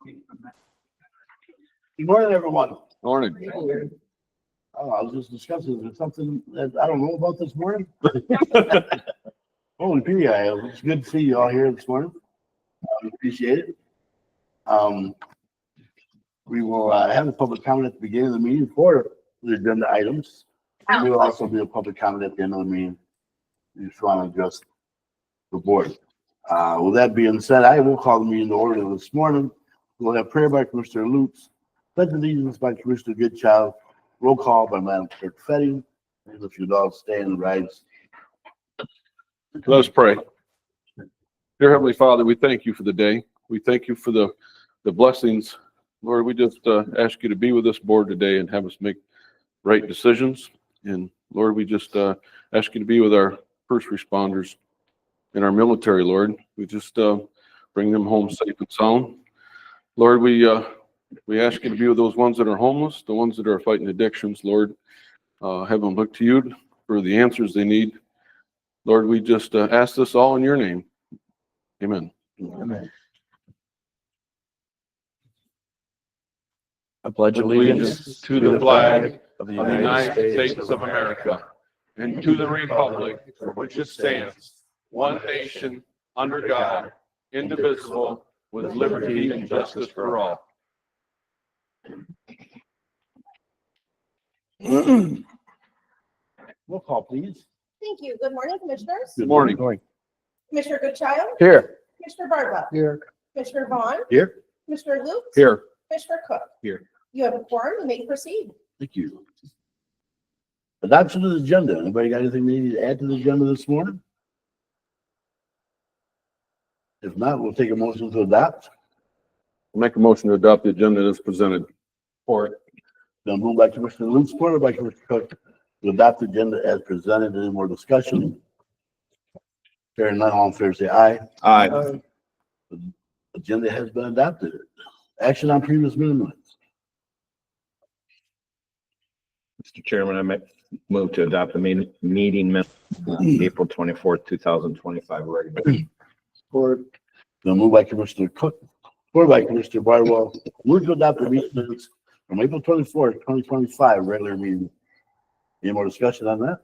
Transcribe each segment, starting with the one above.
Good morning, everyone. Morning. Oh, I was just discussing, is there something that I don't know about this morning? Holy pity, it's good to see you all here this morning. Appreciate it. We will have a public comment at the beginning of the meeting for the agenda items. We will also do a public comment at the end of the meeting. We just want to address the board. With that being said, I will call the meeting to order this morning. We'll have prayer by Commissioner Lutz, pledge allegiance by Commissioner Goodchild, roll call by Madam Clerk Fetting, and if you'd all stand and rise. Let us pray. Dear Heavenly Father, we thank you for the day. We thank you for the blessings. Lord, we just ask you to be with this board today and have us make right decisions. And Lord, we just ask you to be with our first responders and our military, Lord. We just bring them home safe and sound. Lord, we ask you to be with those ones that are homeless, the ones that are fighting addictions, Lord. Have them look to you for the answers they need. Lord, we just ask this all in your name. Amen. Amen. I pledge Allegiance to the flag of the United States of America and to the republic for which it stands, one nation, under God, indivisible, with liberty and justice for all. Roll call, please. Thank you. Good morning, Commissioners. Good morning. Commissioner Goodchild. Here. Commissioner Barba. Here. Commissioner Vaughn. Here. Commissioner Lutz. Here. Commissioner Cook. Here. You have a quorum. You may proceed. Thank you. Adoption of the agenda. Anybody got anything they need to add to the agenda this morning? If not, we'll take a motion to adopt. Make a motion to adopt the agenda as presented. Support. Then moved by Commissioner Lutz, supported by Commissioner Cook, to adopt the agenda as presented. Any more discussion? Hearing none, all in favor say aye. Aye. Agenda has been adopted. Action on previous meeting minutes. Mr. Chairman, I move to adopt the meeting minutes, April 24th, 2025. Regular. Support. Then moved by Commissioner Cook, supported by Commissioner Barwell. Move to adopt the meeting minutes from April 24th, 2025, regular meeting. Any more discussion on that?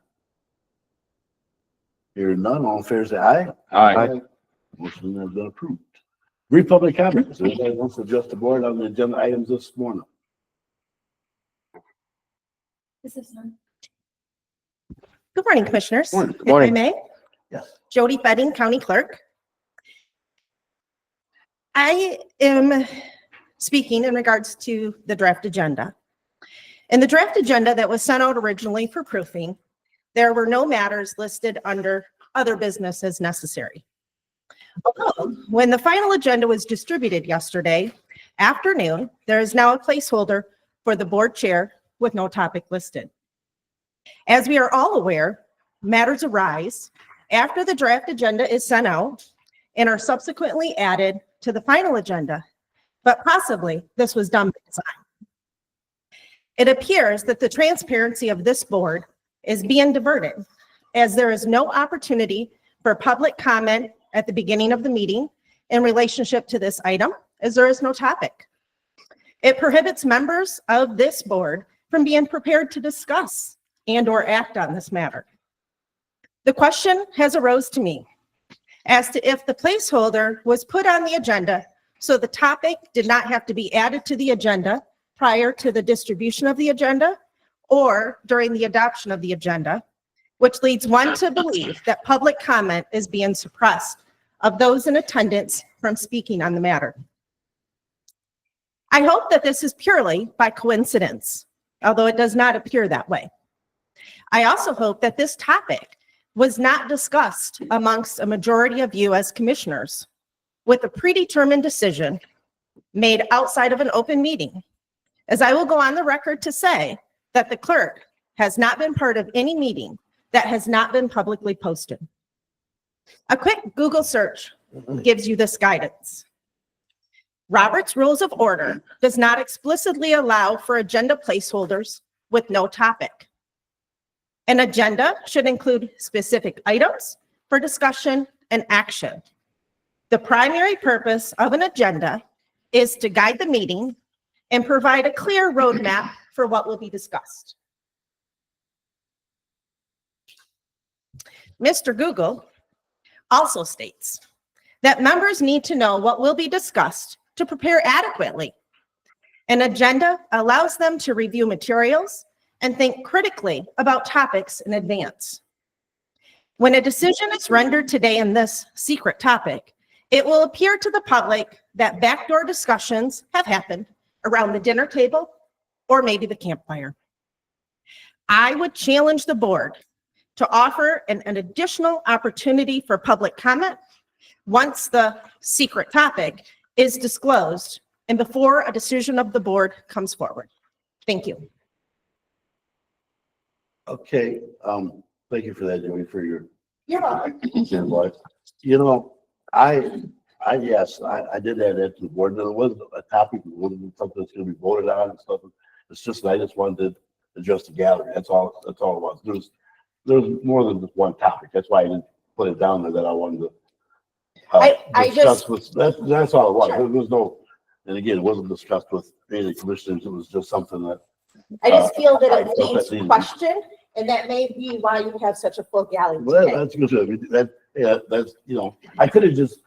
Hearing none, all in favor say aye. Aye. Motion has been approved. Brief public comments. Anybody wants to address the board on the agenda items this morning? Good morning, Commissioners. Morning. If I may, Yes. Jody Fetting, County Clerk. I am speaking in regards to the draft agenda. In the draft agenda that was sent out originally for proofing, there were no matters listed under other business as necessary. Although, when the final agenda was distributed yesterday afternoon, there is now a placeholder for the board chair with no topic listed. As we are all aware, matters arise after the draft agenda is sent out and are subsequently added to the final agenda, but possibly this was done by design. It appears that the transparency of this board is being diverted, as there is no opportunity for public comment at the beginning of the meeting in relationship to this item, as there is no topic. It prohibits members of this board from being prepared to discuss and/or act on this matter. The question has arose to me as to if the placeholder was put on the agenda so the topic did not have to be added to the agenda prior to the distribution of the agenda or during the adoption of the agenda, which leads one to believe that public comment is being suppressed of those in attendance from speaking on the matter. I hope that this is purely by coincidence, although it does not appear that way. I also hope that this topic was not discussed amongst a majority of you as commissioners with a predetermined decision made outside of an open meeting, as I will go on the record to say that the clerk has not been part of any meeting that has not been publicly posted. A quick Google search gives you this guidance. Robert's Rules of Order does not explicitly allow for agenda placeholders with no topic. An agenda should include specific items for discussion and action. The primary purpose of an agenda is to guide the meeting and provide a clear roadmap for what will be discussed. Mr. Google also states that members need to know what will be discussed to prepare adequately. An agenda allows them to review materials and think critically about topics in advance. When a decision is rendered today in this secret topic, it will appear to the public that backdoor discussions have happened around the dinner table or maybe the campfire. I would challenge the board to offer an additional opportunity for public comment once the secret topic is disclosed and before a decision of the board comes forward. Thank you. Okay, thank you for that, Joey, for your You're welcome. advice. You know, yes, I did add that to the board. There was a topic, it wasn't something that's gonna be voted on and stuff. It's just, I just wanted to address the gallery. That's all it was. There's more than just one topic. That's why I didn't put it down there that I wanted to. I just- That's all it was. Sure. There was no, and again, it wasn't discussed with any of the commissioners. It was just something that, I just feel that I it felt needs that needed- question, and that may be why you have such a full gallery well, today. that's good. That's, you know, I could have just.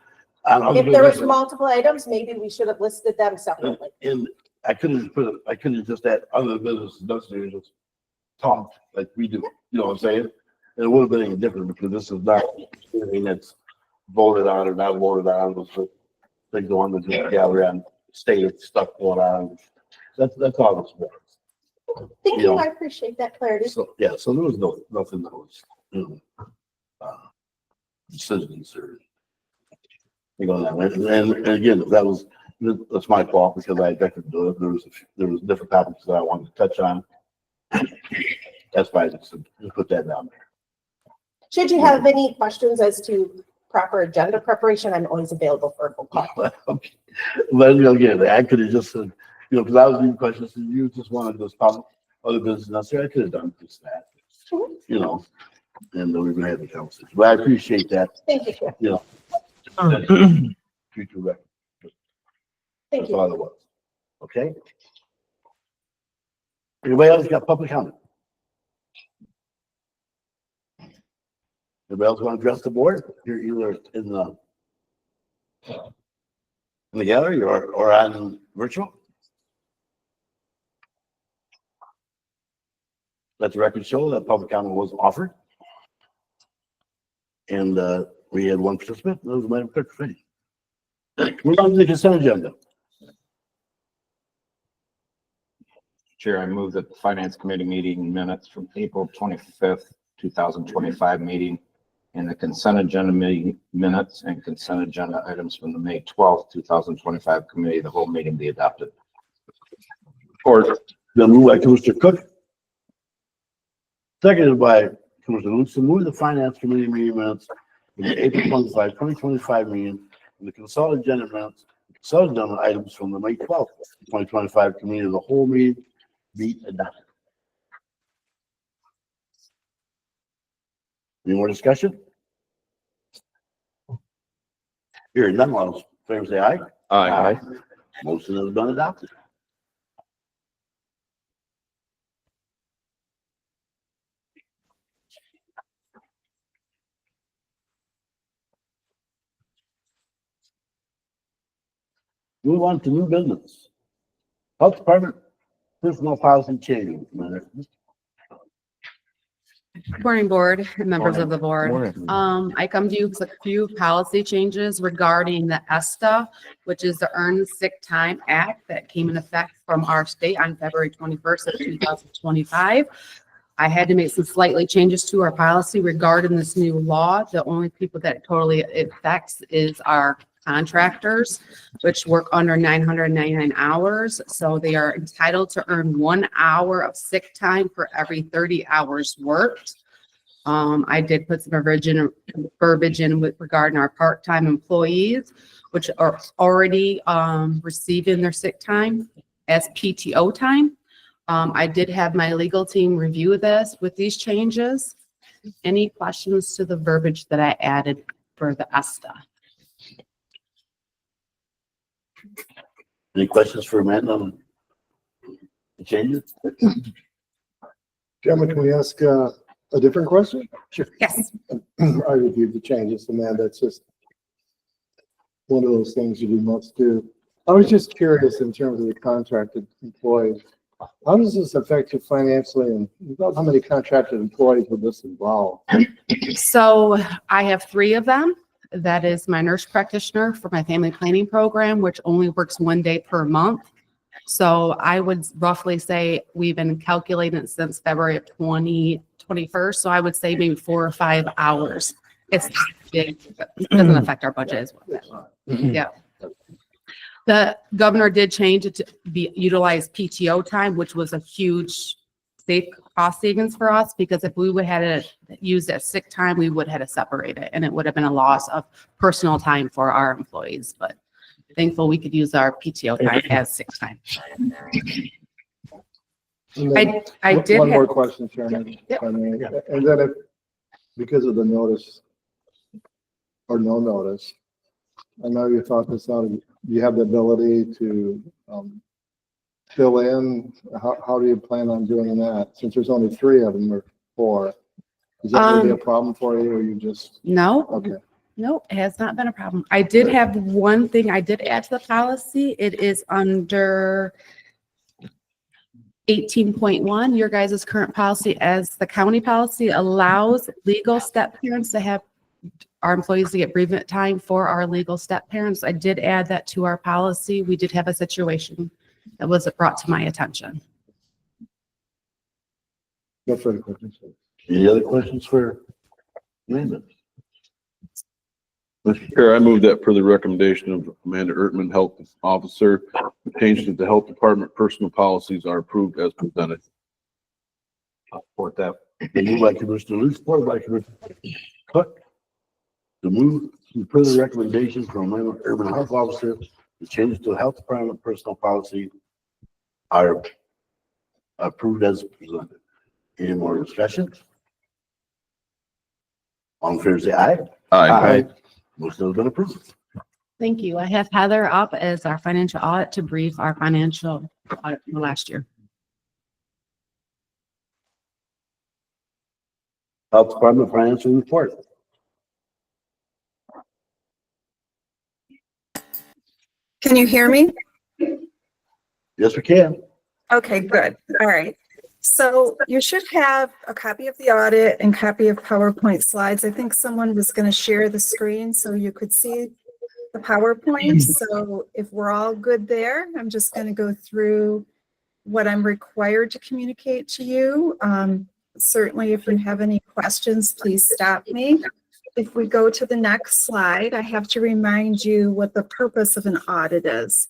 If there was multiple items, maybe we should have listed them separately. And I could have just had other business necessary, just talked like we do, you know what I'm saying? And it would have been any different because this is not anything that's voted on or not voted on, was the thing going to the gallery on state stuff going on. That's all this was. Thank You you, know. I appreciate that clarity. So, yeah, so there was nothing that was, you know, decisions or. You know, and again, that's my fault because I objected to it. There was different topics that I wanted to touch on. That's why I just put that down there. Should you have any questions as to proper agenda preparation, I'm always available for a phone call. Okay. But, you know, again, I could have just said, you know, because I was doing questions and you just wanted to stop other business necessary. I could have done just that, you know, and then we're gonna have the conversation. But I appreciate that, Thank you, you know. Future record. thank That's you. all it was. Okay? Anybody else got public comment? Anybody else want to address the board? You're either in the gallery or on virtual? Let the record show that public comment was offered. And we had one participant, that was Madam Clerk. We're on to the consent agenda. Chair, I move that the Finance Committee meeting minutes from April 25th, 2025 meeting and the consent agenda meeting minutes and consent agenda items from the May 12th, 2025 committee, the whole meeting be adopted. Or the move by Commissioner Cook. Seconded by Commissioner Luce, to move the Finance Committee meeting minutes in the April 25, 2025 meeting and the consolidated agenda minutes, consolidated agenda items from the May 12th, 2025 committee, the whole meeting be adopted. Any more discussion? Hearing none, all those in favor say aye. Aye. Motion has been adopted. Move on to new business. Health Department personnel policy changes. Good morning, board and members of the board. Morning. I come to you with a few policy changes regarding the ESTA, which is the Earned Sick Time Act that came in effect from our state on February 21st of 2025. I had to make some slightly changes to our policy regarding this new law. The only people that it totally affects is our contractors, which work under 999 hours. So they are entitled to earn 1 hour of sick time for every 30 hours worked. I did put some verbiage in with regarding our part-time employees, which are already receiving their sick time as PTO time. I did have my legal team review this with these changes. Any questions to the verbiage that I added for the ESTA? Any questions for Amanda on the changes? Chairman, can we ask a different question? Yes. I reviewed the changes, Amanda. It's just one of those things you must do. I was just curious in terms of the contracted employees. How does this affect you financially, and how many contracted employees would this involve? So I have 3 of them. That is my nurse practitioner for my family planning program, which only works 1 day per month. So I would roughly say we've been calculating it since February of 2021. So I would say maybe 4 or 5 hours. It's not big. It doesn't affect our budget as well. Yeah. The governor did change it to be utilize PTO time, which was a huge cost savings for us, because if we would have had it used as sick time, we would have had to separate it, and it would have been a loss of personal time for our employees. But thankful we could use our PTO time as sick time. And then I did one have- more question, Chairman. Yep. I mean, and then if, because of the notice or no notice, I know you thought this out, you have the ability to fill in. How do you plan on doing that? Since there's only 3 of them or 4, is that going to be a problem for you, or you just, No, okay? no, it has not been a problem. I did have one thing I did add to the policy. It is under 18.1, your guys' current policy, as the county policy allows legal step parents to have our employees to get bereavement time for our legal step parents. I did add that to our policy. We did have a situation that was brought to my attention. No further questions. Any other questions for Amanda? Mr. Chair, I move that per the recommendation of Amanda Ertman, Health Officer, the changes to the Health Department personal policies are approved as presented. I'll support that. The move by Commissioner Luce, supported by Commissioner Cook. The move to further recommendations from Amanda Urban Health Officer, the changes to the Health Department personal policy are approved as presented. Any more discussion? All in favor, say aye. Aye. Motion has been approved. Thank you. I have Heather up as our financial audit to brief our financial audit from last year. Health Department financial report. Can you hear me? Yes, we can. Okay, good. All right. So you should have a copy of the audit and copy of PowerPoint slides. I think someone was going to share the screen so you could see the PowerPoint. So if we're all good there, I'm just going to go through what I'm required to communicate to you. Certainly, if you have any questions, please stop me. If we go to the next slide, I have to remind you what the purpose of an audit is.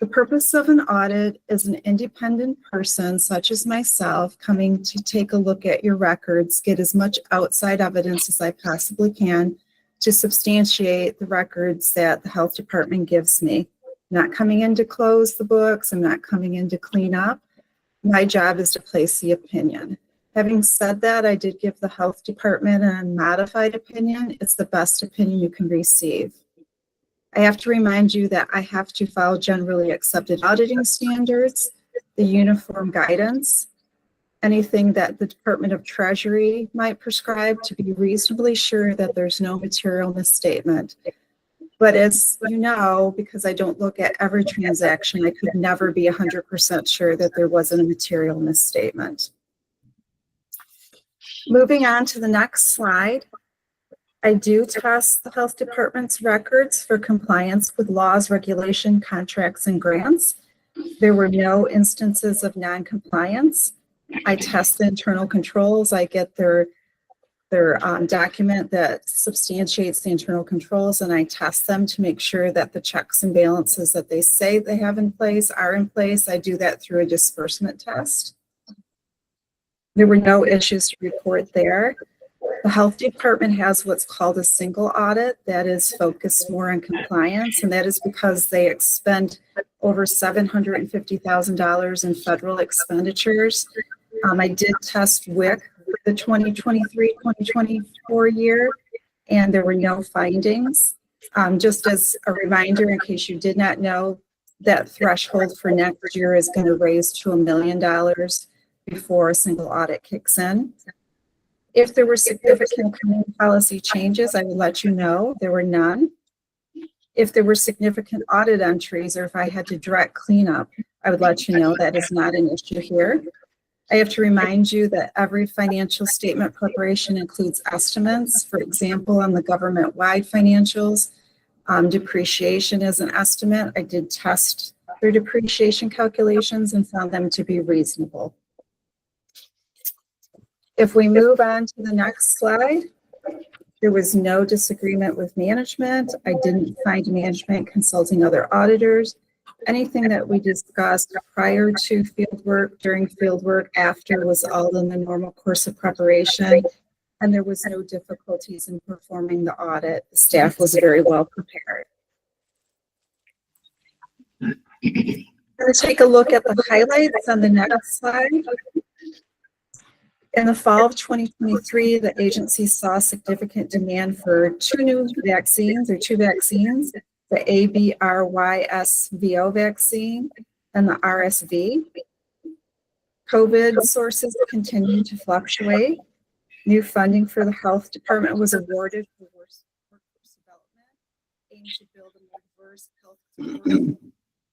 The purpose of an audit is an independent person, such as myself, coming to take a look at your records, get as much outside evidence as I possibly can to substantiate the records that the health department gives me. I'm not coming in to close the books. I'm not coming in to clean up. My job is to place the opinion. Having said that, I did give the health department a modified opinion. It's the best opinion you can receive. I have to remind you that I have to follow generally accepted auditing standards, the uniform guidance, anything that the Department of Treasury might prescribe to be reasonably sure that there's no material misstatement. But as you know, because I don't look at every transaction, I could never be 100% sure that there wasn't a material misstatement. Moving on to the next slide. I do test the health department's records for compliance with laws, regulation, contracts, and grants. There were no instances of non-compliance. I test the internal controls. I get their document that substantiates the internal controls, and I test them to make sure that the checks and balances that they say they have in place are in place. I do that through a disbursement test. There were no issues to report there. The health department has what's called a single audit that is focused more on compliance, and that is because they expend over $750,000 in federal expenditures. I did test WIC for the 2023-2024 year, and there were no findings. Just as a reminder, in case you did not know, that threshold for next year is going to raise to $1 million before a single audit kicks in. If there were significant accounting policy changes, I would let you know. There were none. If there were significant audit entries or if I had to direct cleanup, I would let you know. That is not an issue here. I have to remind you that every financial statement preparation includes estimates. For example, on the government-wide financials, depreciation is an estimate. I did test their depreciation calculations and found them to be reasonable. If we move on to the next slide, there was no disagreement with management. I didn't find management consulting other auditors. Anything that we discussed prior to field work, during field work, after was all in the normal course of preparation. And there was no difficulties in performing the audit. The staff was very well prepared. Let's take a look at the highlights on the next slide. In the fall of 2023, the agency saw significant demand for two vaccines, the ABRYSVO vaccine and the RSV. COVID sources continue to fluctuate. New funding for the health department was awarded for workforce development, aimed to build a more diverse health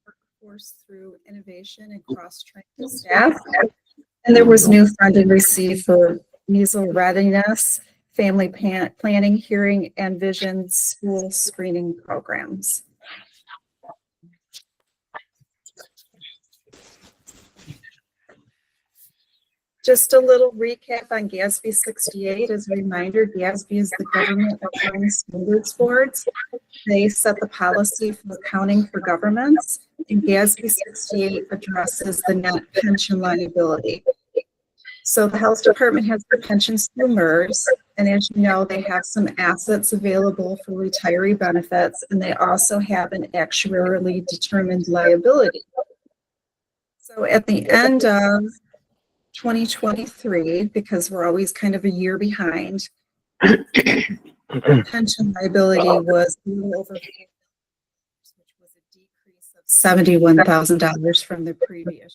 workforce through innovation and cross-training staff. And there was new funding received for measles readiness, family planning, hearing, and vision school screening programs. Just a little recap on GASB 68. As a reminder, GASB is the Government Accounting Standards Board. They set the policy for accounting for governments, and GASB 68 addresses the net pension liability. So the health department has the pensions through MERS, and as you know, they have some assets available for retiree benefits, and they also have an actuarially determined liability. So at the end of 2023, because we're always kind of a year behind, pension liability was a little over $4 million, which was a decrease of $71,000 from the previous year.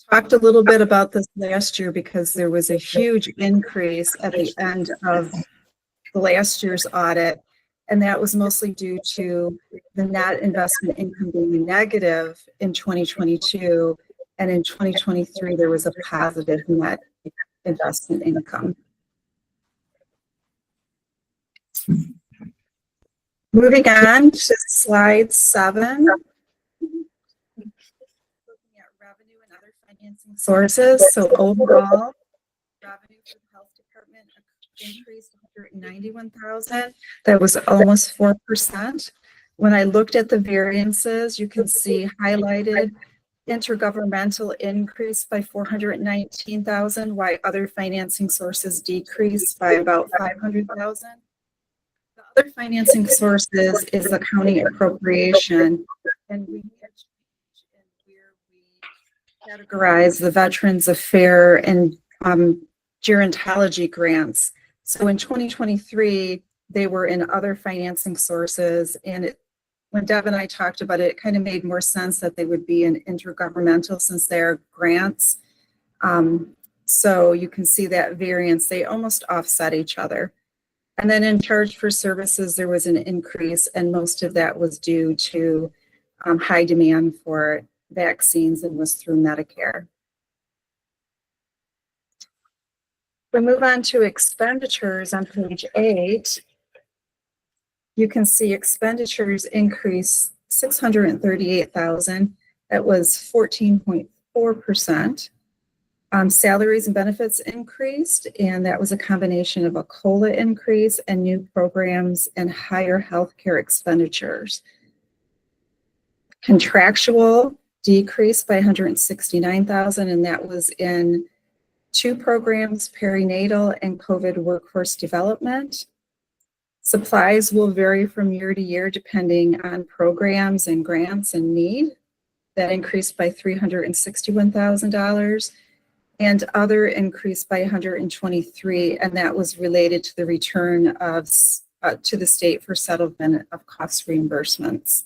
Talked a little bit about this last year because there was a huge increase at the end of the last year's audit, and that was mostly due to the net investment income being negative in 2022, and in 2023 there was a positive net investment income. Moving on to slide 7. Financing sources. So overall, revenue for the health department increased $191,000. That was almost 4%. When I looked at the variances, you can see highlighted intergovernmental increased by $419,000, while other financing sources decreased by about $500,000. The other financing sources is accounting appropriation, and we categorize the Veterans Affairs and gerontology grants. So in 2023, they were in other financing sources, and when Deb and I talked about it, it kind of made more sense that they would be in intergovernmental since they're grants. So you can see that variance, they almost offset each other. And then in charge for services, there was an increase, and most of that was due to high demand for vaccines and was through Medicare. We move on to expenditures on page 8. You can see expenditures increase $638,000. That was 14.4%. Salaries and benefits increased, and that was a combination of a COLA increase and new programs and higher healthcare expenditures. Contractual decreased by $169,000, and that was in 2 programs, perinatal and COVID workforce development. Supplies will vary from year to year depending on programs and grants and need. That increased by $361,000, and other increased by $123,000, and that was related to the return of to the state for settlement of cost reimbursements.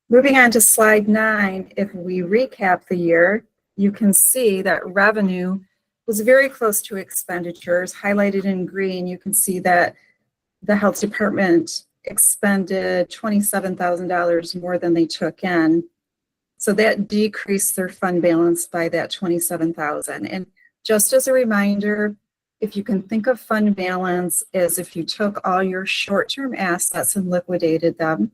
Moving on to slide 9, if we recap the year, you can see that revenue was very close to expenditures. Highlighted in green, you can see that the health department expended $27,000 more than they took in. So that decreased their fund balance by that $27,000. And just as a reminder, if you can think of fund balance as if you took all your short-term assets and liquidated them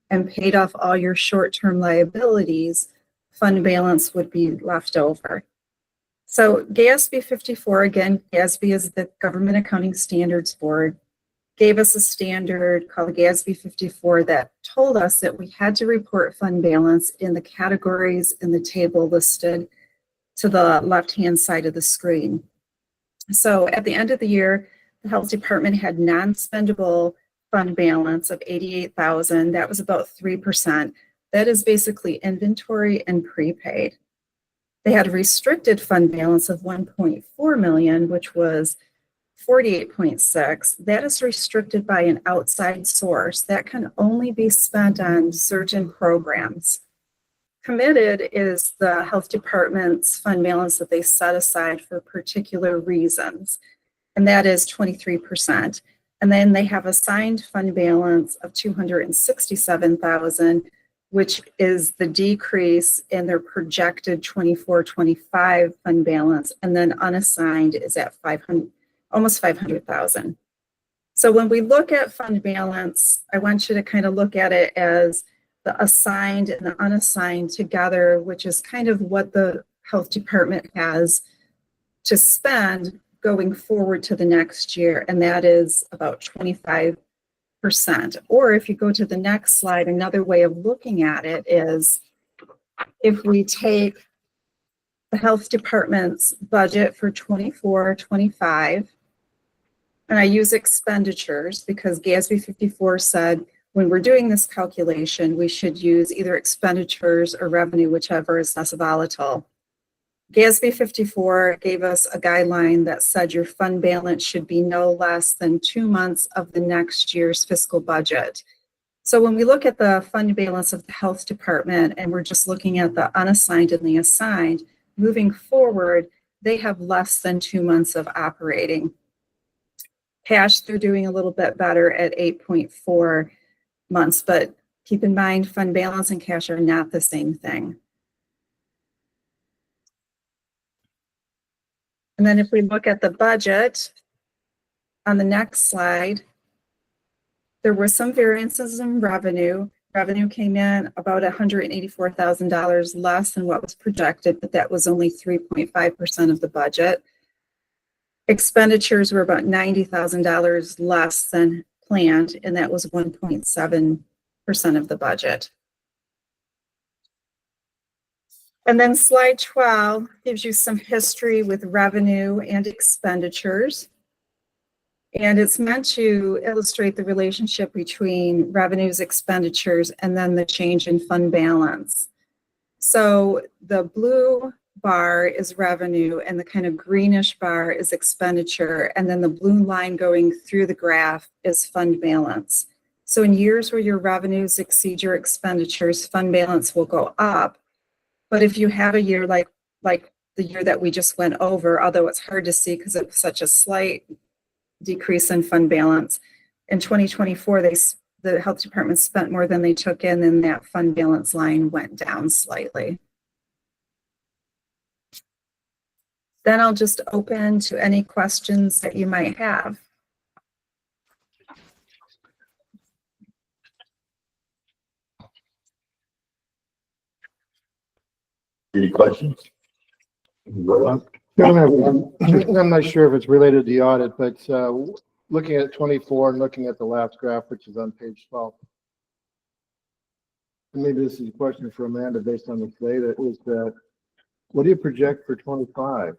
and paid off all your short-term liabilities, fund balance would be left over. So GASB 54, again, GASB is the Government Accounting Standards Board, gave us a standard called GASB 54 that told us that we had to report fund balance in the categories in the table listed to the left-hand side of the screen. So at the end of the year, the health department had non-spendable fund balance of $88,000. That was about 3%. That is basically inventory and prepaid. They had a restricted fund balance of $1.4 million, which was 48.6. That is restricted by an outside source. That can only be spent on certain programs. Committed is the health department's fund balance that they set aside for particular reasons, and that is 23%. And then they have assigned fund balance of $267,000, which is the decrease in their projected 24-25 fund balance, and then unassigned is at almost 500,000. So when we look at fund balance, I want you to kind of look at it as the assigned and the unassigned together, which is kind of what the health department has to spend going forward to the next year, and that is about 25%. Or if you go to the next slide, another way of looking at it is if we take the health department's budget for 24-25, and I use expenditures because GASB 54 said when we're doing this calculation, we should use either expenditures or revenue, whichever is less volatile. GASB 54 gave us a guideline that said your fund balance should be no less than 2 months of the next year's fiscal budget. So when we look at the fund balance of the health department and we're just looking at the unassigned and the assigned, moving forward, they have less than 2 months of operating. Cash, they're doing a little bit better at 8.4 months, but keep in mind fund balance and cash are not the same thing. And then if we look at the budget on the next slide, there were some variances in revenue. Revenue came in about $184,000 less than what was projected, but that was only 3.5% of the budget. Expenditures were about $90,000 less than planned, and that was 1.7% of the budget. And then slide 12 gives you some history with revenue and expenditures. And it's meant to illustrate the relationship between revenues, expenditures, and then the change in fund balance. So the blue bar is revenue and the kind of greenish bar is expenditure. And then the blue line going through the graph is fund balance. So in years where your revenues exceed your expenditures, fund balance will go up. But if you have a year like the year that we just went over, although it's hard to see because it was such a slight decrease in fund balance, in 2024, the health department spent more than they took in, and that fund balance line went down slightly. Then I'll just open to any questions that you might have. Any questions? I'm not sure if it's related to the audit, but looking at 24 and looking at the last graph, which is on page 12. And maybe this is a question for Amanda based on the data, is that what do you project for 25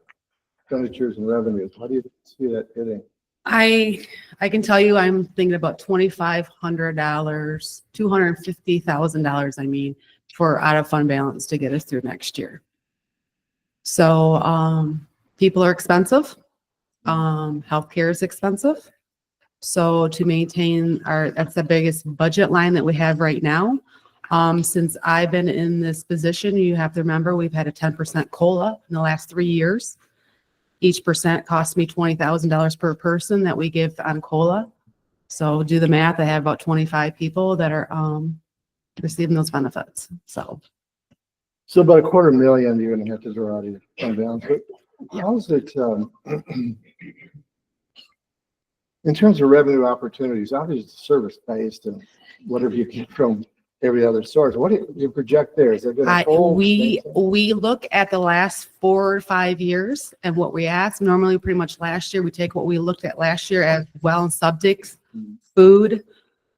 expenditures and revenues? How do you see that hitting? I can tell you, I'm thinking about $2,500, $250,000, I mean, for out of fund balance to get us through next year. So, people are expensive. Healthcare is expensive. So to maintain that's the biggest budget line that we have right now. Since I've been in this position, you have to remember, we've had a 10% COLA in the last 3 years. Each percent costs me $20,000 per person that we give on COLA. So do the math, I have about 25 people that are, receiving those benefits, so. So about $250,000 you're gonna have to draw out of your fund balance. But how's it, in terms of revenue opportunities, obviously it's service based and whatever you get from every other source, what do you project there? Is it gonna hold? We look at the last 4 or 5 years and what we ask. Normally, pretty much last year, we take what we looked at last year as well and subjects, food,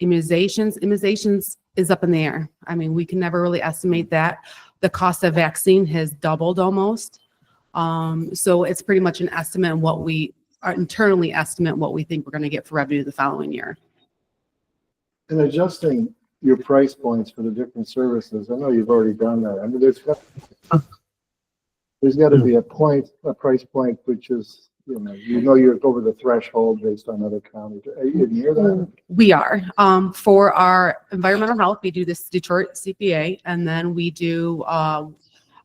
immunizations. Immunizations is up in the air. I mean, we can never really estimate that. The cost of vaccine has doubled almost. So it's pretty much an estimate of what we are internally estimate what we think we're going to get for revenue the following year. And adjusting your price points for the different services, I know you've already done that. I mean, there's got to be a price point, which is, you know you're over the threshold based on other counties. Are you near that? We are. For our environmental health, we do this Detroit CPA, and then we do our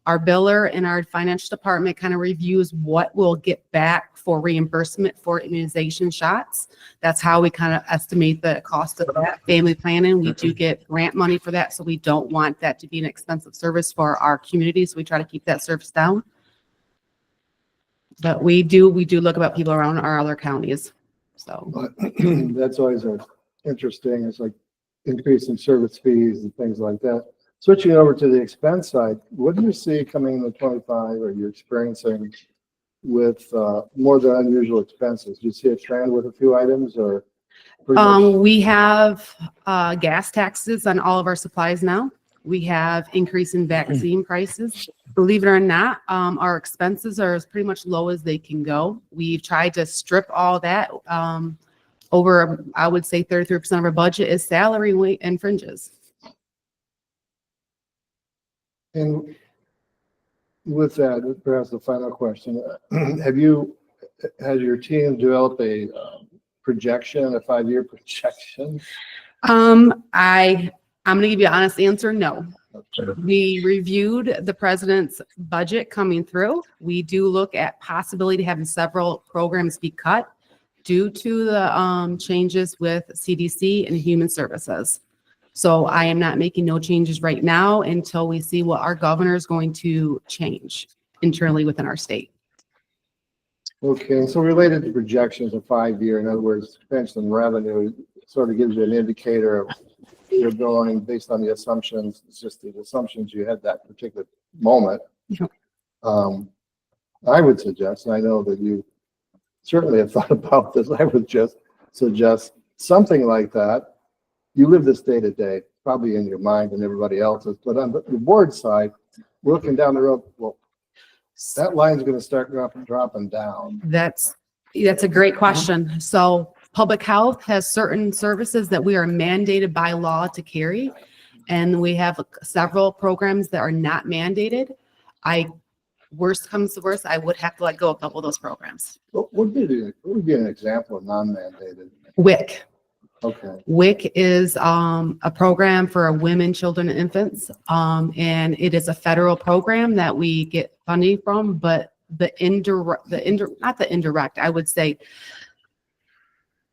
biller and our financial department kind of reviews what we'll get back for reimbursement for immunization shots. That's how we kind of estimate the cost of that. Family planning, we do get grant money for that, so we don't want that to be an expensive service for our community, so we try to keep that service down. But we do look about people around our other counties, so. That's always interesting. It's like increasing service fees and things like that. Switching over to the expense side, what do you see coming in 25 or you're experiencing with more than unusual expenses? Do you see a trend with a few items or? pretty much- We have gas taxes on all of our supplies now. We have increase in vaccine prices. Believe it or not, our expenses are as pretty much low as they can go. We've tried to strip all that. Over, I would say 33% of our budget is salary and fringes. And with that, perhaps the final question, has your team developed a projection, a 5-year projection? I'm going to give you an honest answer. No. We reviewed the president's budget coming through. We do look at possibility to having several programs be cut due to the changes with CDC and Human Services. So I am not making no changes right now until we see what our governor is going to change internally within our state. Okay, so related to projections of 5-year, in other words, pension revenue sort of gives you an indicator of you're going based on the assumptions, it's just the assumptions you had that particular moment. Yeah. I would suggest, and I know that you certainly have thought about this, I would just suggest something like that. You live this day to day, probably in your mind and everybody else's, but on the board side, we're looking down the road, well, that line's going to start dropping down. That's a great question. So public health has certain services that we are mandated by law to carry. And we have several programs that are not mandated. Worst comes to worst, I would have to let go of a couple of those programs. What would be an example of non-mandated? WIC. Okay. WIC is a program for women, children, and infants. And it is a federal program that we get funding from, but I would say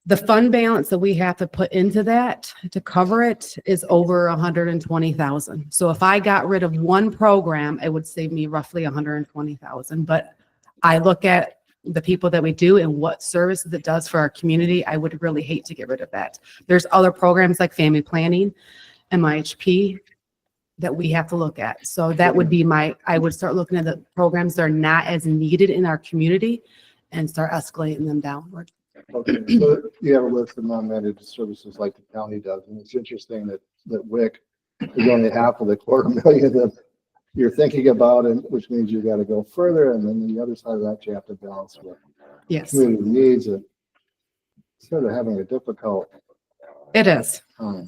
the fund balance that we have to put into that to cover it is over 120,000. So if I got rid of one program, it would save me roughly 120,000. But I look at the people that we do and what services it does for our community. I would really hate to get rid of that. There's other programs like family planning, MIHP, that we have to look at. So that would be I would start looking at the programs that are not as needed in our community and start escalating them downward. Okay, so you have a list of non-mandated services like the county does, and it's interesting that WIC is only half of the $250,000 that you're thinking about, and which means you got to go further, and then the other side of that you have to balance with Yes, community needs, and sort of having a difficult it is. time.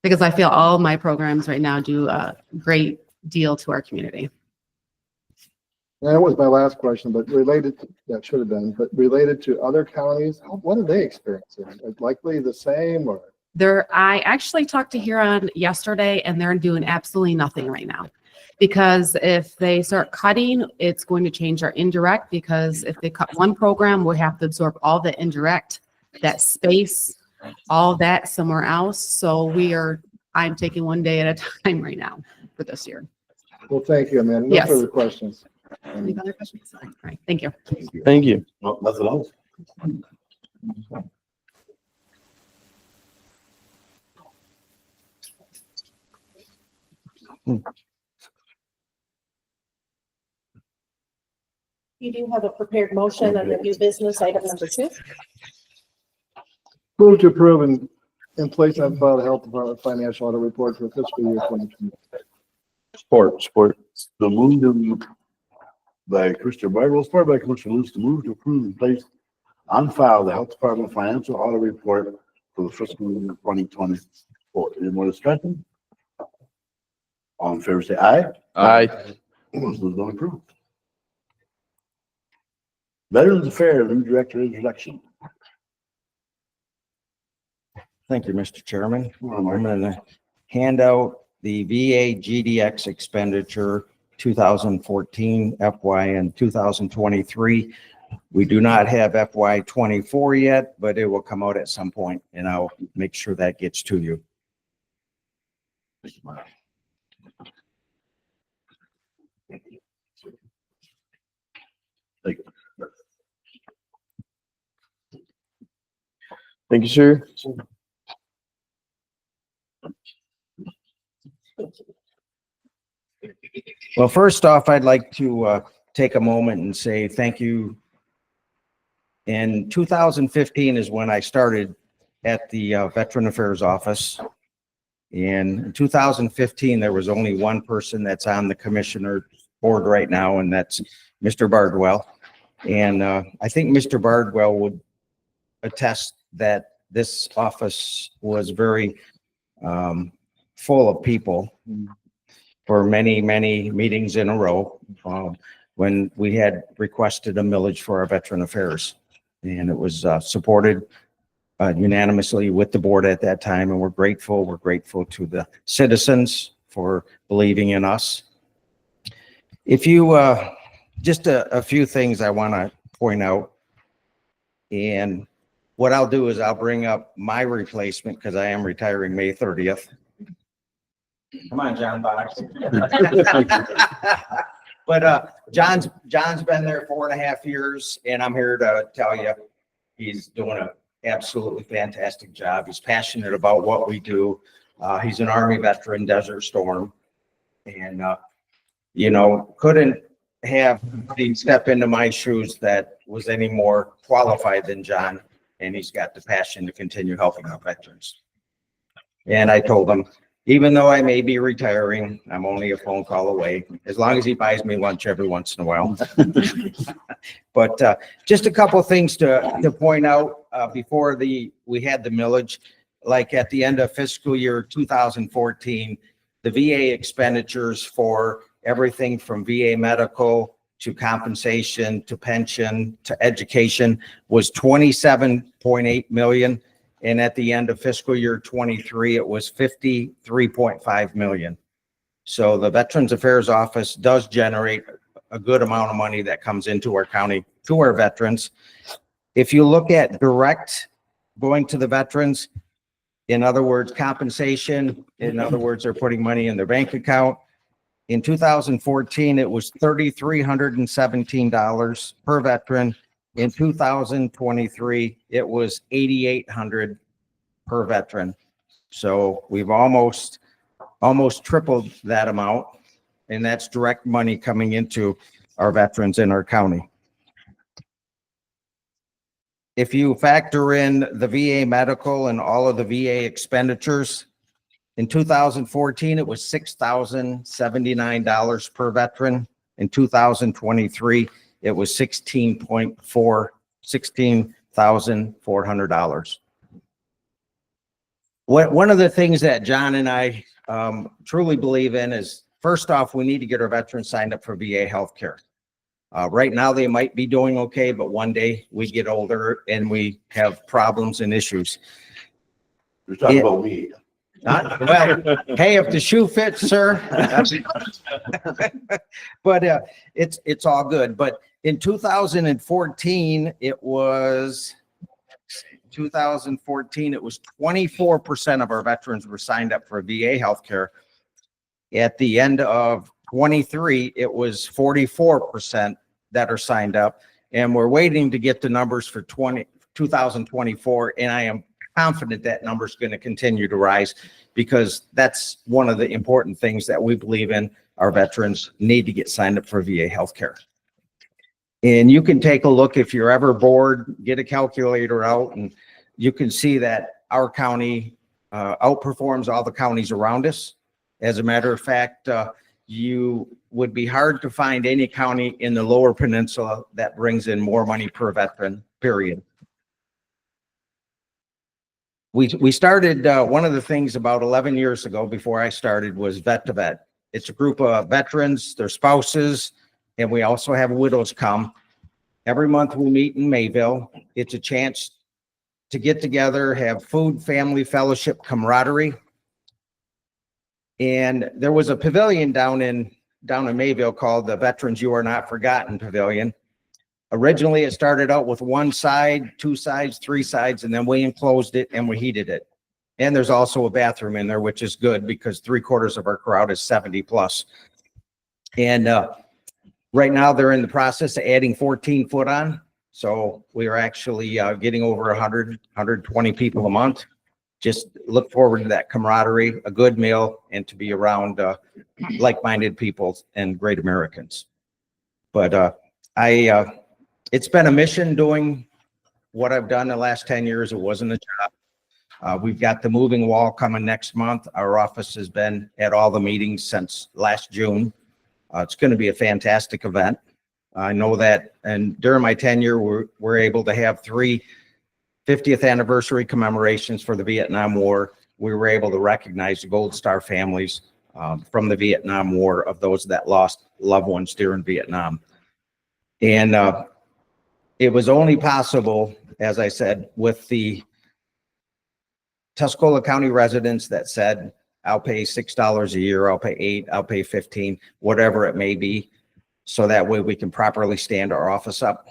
Because I feel all my programs right now do a great deal to our community. And that was my last question, but related to, that should have been, but related to other counties, what are they experiencing? Likely the same or? I actually talked to Huron yesterday and they're doing absolutely nothing right now. Because if they start cutting, it's going to change our indirect, because if they cut one program, we have to absorb all the indirect, that space, all that somewhere else. So I'm taking one day at a time right now for this year. Well, thank you, Amanda. No Yes. further questions. Any other questions? All right, thank you. Thank you. No, nothing else? You do have a prepared motion on the new business item number 2. Move to approve and in place and file the Health Department financial audit report for fiscal year 2020. Support. The move by Commissioner Bardwell, support by Commissioner Lewis, to move to approve and place on file the Health Department financial audit report for the fiscal year 2024. Any more discussion? All in favor, say aye. Aye. Motion is approved. Veterans Affairs, new director introduction. Thank you, Mr. Chairman. Come on, I'm Mark. going to hand out the VA GDX expenditure 2014 FY and 2023. We do not have FY 24 yet, but it will come out at some point, and I'll make sure that gets to you. Thank you, sir. Well, first off, I'd like to take a moment and say thank you. In 2015 is when I started at the Veteran Affairs Office. In 2015, there was only one person that's on the commissioner board right now, and that's Mr. Bardwell. And I think Mr. Bardwell would attest that this office was very full of people for many, many meetings in a row when we had requested a millage for our Veteran Affairs. And it was supported unanimously with the board at that time, and we're grateful. We're grateful to the citizens for believing in us. If you, just a few things I want to point out. And what I'll do is I'll bring up my replacement because I am retiring May 30th. Come on, John Box. But John's been there 4.5 years, and I'm here to tell you he's doing an absolutely fantastic job. He's passionate about what we do. He's an Army veteran, Desert Storm, and couldn't have the step into my shoes that was any more qualified than John, and he's got the passion to continue helping our veterans. And I told him, even though I may be retiring, I'm only a phone call away, as long as he buys me lunch every once in a while. But just a couple of things to point out before we had the millage. Like at the end of fiscal year 2014, the VA expenditures for everything from VA medical to compensation to pension to education was 27.8 million. And at the end of fiscal year 23, it was 53.5 million. So the Veterans Affairs Office does generate a good amount of money that comes into our county to our veterans. If you look at direct going to the veterans, in other words, compensation, in other words, they're putting money in their bank account. In 2014, it was $3,317 per veteran. In 2023, it was $8,800 per veteran. So we've almost tripled that amount, and that's direct money coming into our veterans in our county. If you factor in the VA medical and all of the VA expenditures, in 2014, it was $6,079 per veteran. In 2023, it was $16,400. One of the things that John and I truly believe in is, first off, we need to get our veterans signed up for VA healthcare. Right now, they might be doing okay, but one day we get older and we have problems and issues. You're talking about me. Well, hey, if the shoe fits, sir. But it's all good. But in 2014, it was 24% of our veterans were signed up for VA healthcare. At the end of 23, it was 44% that are signed up. And we're waiting to get the numbers for 2024. And I am confident that number is going to continue to rise because that's one of the important things that we believe in. Our veterans need to get signed up for VA healthcare. And you can take a look if you're ever bored, get a calculator out, and you can see that our county outperforms all the counties around us. As a matter of fact, you would be hard to find any county in the Lower Peninsula that brings in more money per veteran, period. We started, one of the things about 11 years ago before I started was Vet to Vet. It's a group of veterans, their spouses, and we also have widows come. Every month we meet in Mayville. It's a chance to get together, have food, family, fellowship, camaraderie. And there was a pavilion down in Mayville called the Veterans You Are Not Forgotten Pavilion. Originally, it started out with one side, two sides, three sides, and then we enclosed it and we heated it. And there's also a bathroom in there, which is good because 3/4 of our crowd is 70 plus. And right now they're in the process of adding 14 foot on. So we are actually getting over 100, 120 people a month. Just look forward to that camaraderie, a good meal, and to be around like-minded people and great Americans. But it's been a mission doing what I've done the last 10 years. It wasn't a job. We've got the moving wall coming next month. Our office has been at all the meetings since last June. It's going to be a fantastic event. I know that, and during my tenure, we're able to have 3 50th anniversary commemorations for the Vietnam War. We were able to recognize the Gold Star families from the Vietnam War of those that lost loved ones during Vietnam. And it was only possible, as I said, with the Tuscola County residents that said, I'll pay $6 a year, I'll pay $8, I'll pay $15, whatever it may be. So that way we can properly stand our office up.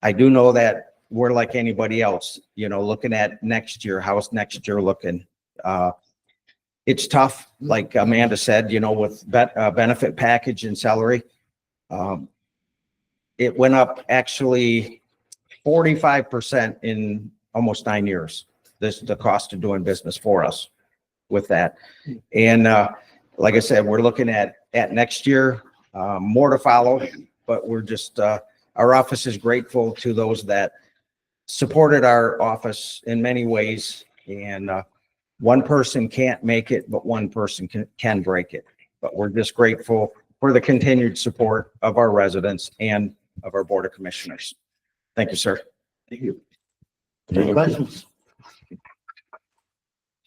I do know that we're like anybody else, you know, looking at next year, how's next year looking? It's tough, like Amanda said, you know, with benefit package and salary. It went up actually 45% in almost 9 years. This is the cost of doing business for us with that. And like I said, we're looking at next year, more to follow, but we're just, our office is grateful to those that supported our office in many ways. And one person can't make it, but one person can break it. But we're just grateful for the continued support of our residents and of our Board of Commissioners. Thank you, sir. Thank you. Any questions?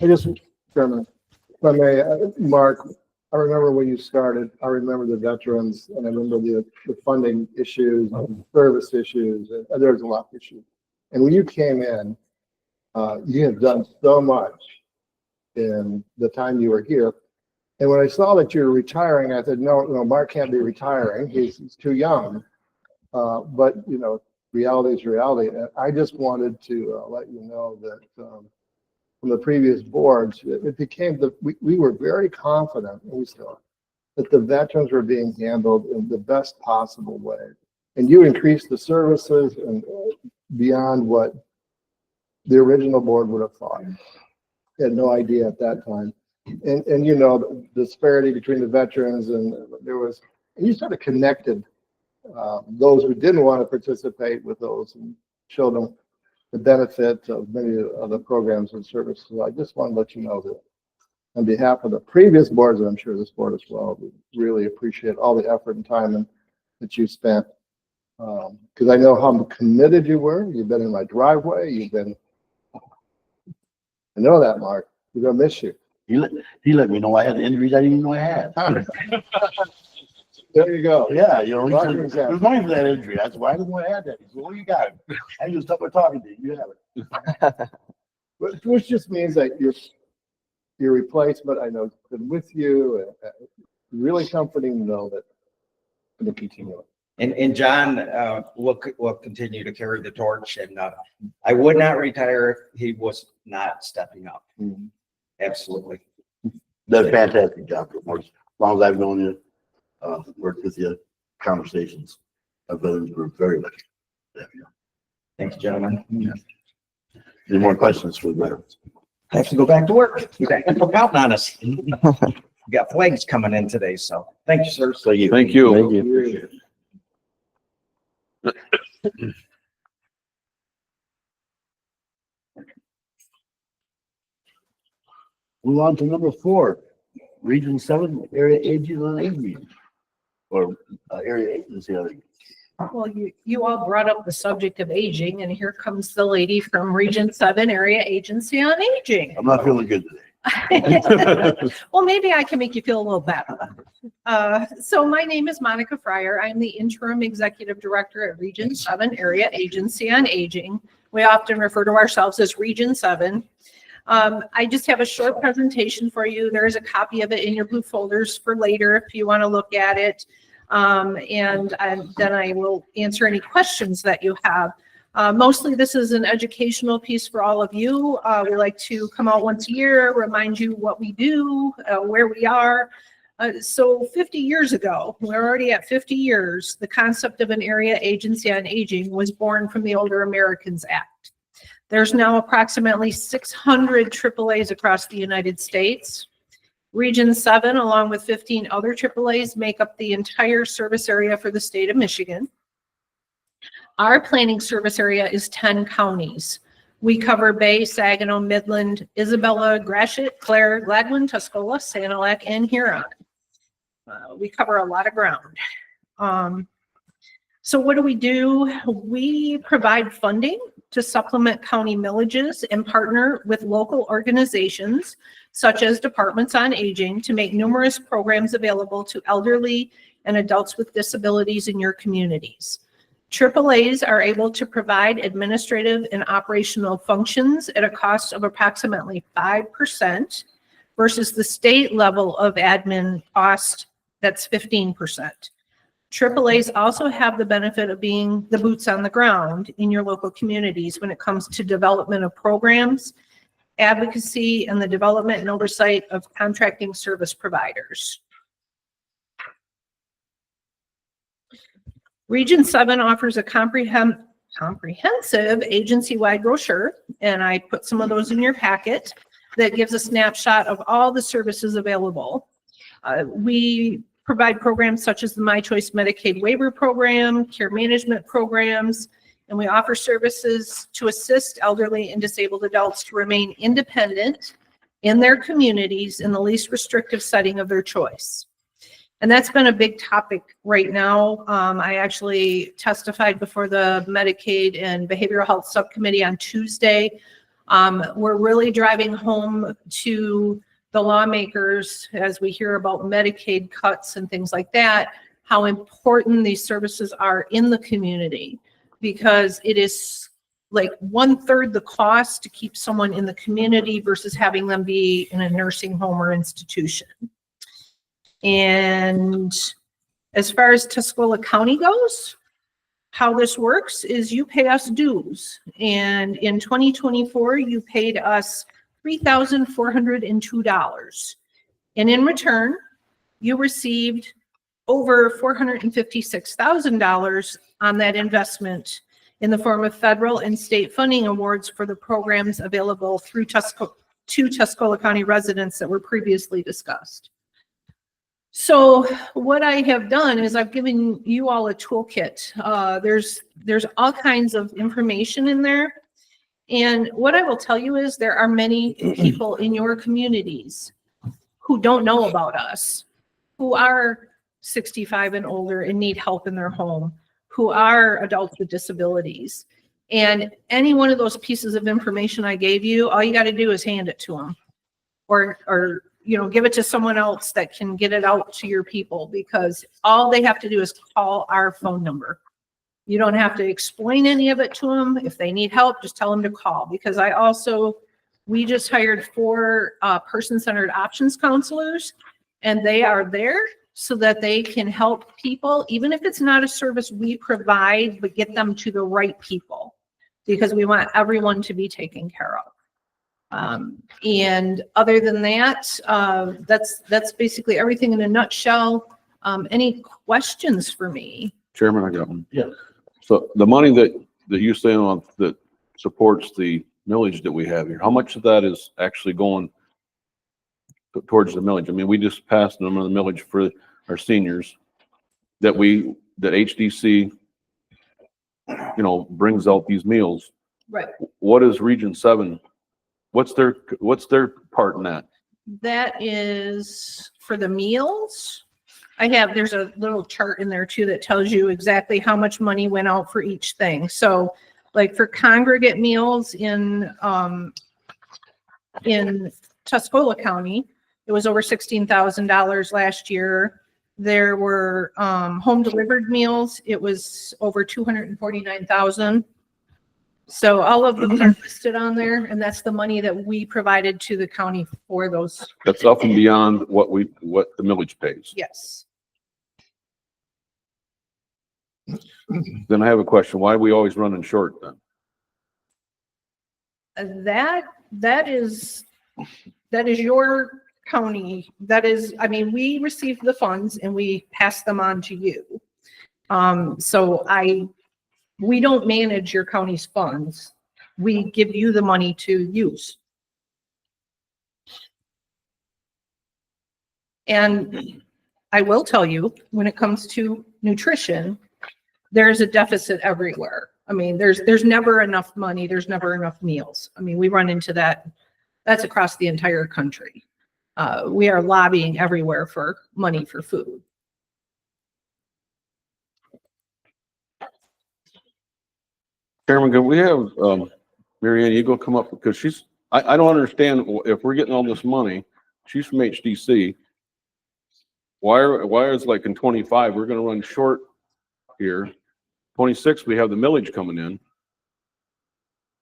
I just, Chairman, if I may, Mark, I remember when you started, I remember the veterans, and I remember the funding issues, service issues, and there's a lot of issues. And when you came in, you have done so much in the time you were here. And when I saw that you were retiring, I said, no, Mark can't be retiring. He's too young. But, you know, reality is reality. And I just wanted to let you know that from the previous boards, it became we were very confident, and we still are, that the veterans were being handled in the best possible way. And you increased the services and beyond what the original board would have thought. Had no idea at that time. And you know, the disparity between the veterans, and there was, and you sort of connected those who didn't want to participate with those and showed them the benefit of many of the programs and services. I just want to let you know that on behalf of the previous boards, and I'm sure this board as well, we really appreciate all the effort and time that you spent. Because I know how committed you were. You've been in my driveway. You've been, I know that, Mark. We're going to miss you. He let me know I had injuries I didn't even know I had. There you go. Yeah, you know, he Roger said, example. there's money for that injury. That's why I didn't know I had that. He said, well, you got it. I just stopped talking to you. You have it. Which just means that your replacement, I know, has been with you, really comforting to know that it's going to continue. And John, will continue to carry the torch, and, I would not retire if he was not stepping up. Absolutely. Done a fantastic job. For as long as I've known you, worked with you, conversations. I've been, we're very lucky. to have you. Thank you, gentlemen. Any more questions for the mayor? I have to go back to work. You guys are counting on us. We got flags coming in today, so thank you, sir. So you. Thank you. Thank you. Move on to number 4, Region 7 Area Aging on Aging. Or Area Agency, I think. Well, you all brought up the subject of aging, and here comes the lady from Region 7 Area Agency on Aging. I'm not feeling good today. Well, maybe I can make you feel a little better. So my name is Monica Fryer. I'm the interim executive director at Region 7 Area Agency on Aging. We often refer to ourselves as Region 7. I just have a short presentation for you. There is a copy of it in your blue folders for later if you want to look at it. And then I will answer any questions that you have. Mostly this is an educational piece for all of you. We like to come out once a year, remind you what we do, where we are. So 50 years ago, we're already at 50 years, the concept of an area agency on aging was born from the Older Americans Act. There's now approximately 600 AAAs across the United States. Region 7, along with 15 other AAAs, make up the entire service area for the state of Michigan. Our planning service area is 10 counties. We cover Bay, Saginaw, Midland, Isabella, Gratiot, Clare, Gladwin, Tuscola, Sanilac, and Huron. We cover a lot of ground. So what do? We provide funding to supplement county millages and partner with local organizations such as departments on aging to make numerous programs available to elderly and adults with disabilities in your communities. AAAs are able to provide administrative and operational functions at a cost of approximately 5% versus the state level of admin cost that's 15%. AAAs also have the benefit of being the boots on the ground in your local communities when it comes to development of programs, advocacy, and the development and oversight of contracting service providers. Region 7 offers a comprehensive agency-wide brochure, and I put some of those in your packet, that gives a snapshot of all the services available. We provide programs such as the My Choice Medicaid Waiver Program, care management programs, and we offer services to assist elderly and disabled adults to remain independent in their communities in the least restrictive setting of their choice. And that's been a big topic right now. I actually testified before the Medicaid and Behavioral Health Subcommittee on Tuesday. We're really driving home to the lawmakers as we hear about Medicaid cuts and things like that, how important these services are in the community, because it is like 1/3 the cost to keep someone in the community versus having them be in a nursing home or institution. And as far as Tuscola County goes, how this works is you pay us dues. And in 2024, you paid us $3,402. And in return, you received over $456,000 on that investment in the form of federal and state funding awards for the programs available through to Tuscola County residents that were previously discussed. So what I have done is I've given you all a toolkit. There's all kinds of information in there. And what I will tell you is there are many people in your communities who don't know about us, who are 65 and older and need help in their home, who are adults with disabilities. And any one of those pieces of information I gave you, all you got to do is hand it to them, or give it to someone else that can get it out to your people, because all they have to do is call our phone number. You don't have to explain any of it to them. If they need help, just tell them to call, because I also We just hired 4 person-centered options counselors, and they are there so that they can help people, even if it's not a service we provide, but get them to the right people, because we want everyone to be taken care of. And other than that, that's basically everything in a nutshell. Any questions for me? Chairman, I got one. Yeah. So the money that you say on, that supports the millage that we have here, how much of that is actually going towards the millage? I mean, we just passed the number of the millage for our seniors that HDC, brings out these meals. Right. What is Region 7? What's their part in that? That is for the meals. There's a little chart in there too that tells you exactly how much money went out for each thing. So like for congregate meals in Tuscola County, it was over $16,000 last year. There were home delivered meals. It was over 249,000. So all of them are listed on there, and that's the money that we provided to the county for those. That's up and beyond what the millage pays. Yes. Then I have a question. Why are we always running short then? That is your county. We received the funds and we pass them on to you. We don't manage your county's funds. We give you the money to use. And I will tell you, when it comes to nutrition, there's a deficit everywhere. I mean, there's never enough money. There's never enough meals. I mean, we run into that. That's across the entire country. We are lobbying everywhere for money for food. Chairman, can we have Mary Ann Eagle come up, because I don't understand, if we're getting all this money, she's from HDC. Why is like in 25, we're gonna run short here. 26, we have the millage coming in.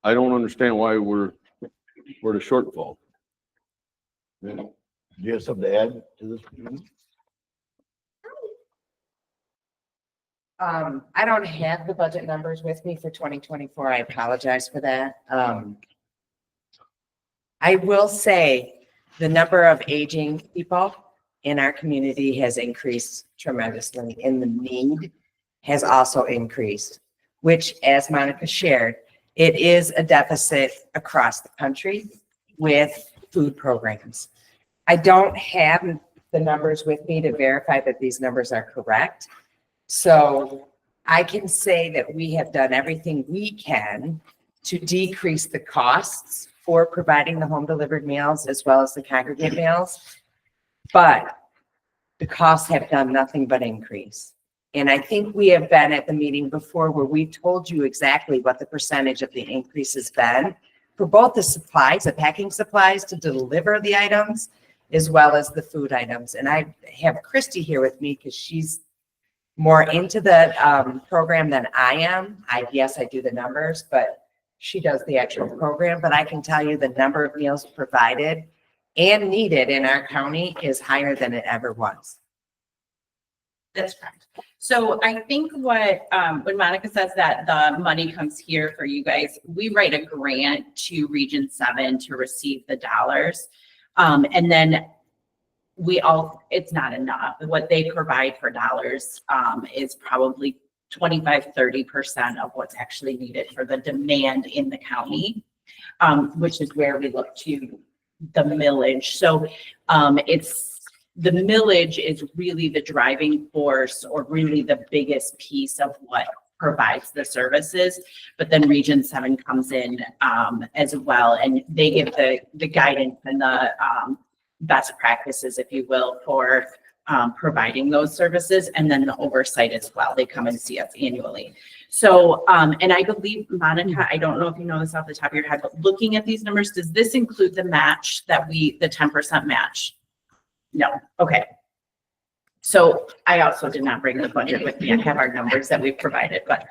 I don't understand why we're the shortfall. Do you have something to add to this? I don't have the budget numbers with me for 2024. I apologize for that. I will say the number of aging people in our community has increased tremendously, and the need has also increased, which, as Monica shared, it is a deficit across the country with food programs. I don't have the numbers with me to verify that these numbers are correct. So I can say that we have done everything we can to decrease the costs for providing the home delivered meals as well as the congregate meals. But the costs have done nothing but increase. And I think we have been at the meeting before where we told you exactly what the percentage of the increase has been for both the supplies, the packing supplies to deliver the items, as well as the food items. And I have Christy here with me because she's more into the program than I am. Yes, I do the numbers, but she does the actual program. But I can tell you the number of meals provided and needed in our county is higher than it ever was. That's correct. So I think when Monica says that the money comes here for you guys, we write a grant to Region 7 to receive the dollars. And then it's not enough. What they provide for dollars is probably 25-30% of what's actually needed for the demand in the county, which is where we look to the millage. So the millage is really the driving force, or really the biggest piece of what provides the services. But then Region 7 comes in as well, and they give the guidance and the best practices, if you will, for providing those services, and then the oversight as well. They come and see us annually. So, and I believe, Monica, I don't know if you know this off the top of your head, but looking at these numbers, does this include the match the 10% match? No. Okay. So I also did not bring the budget with me. I have our numbers that we've provided, but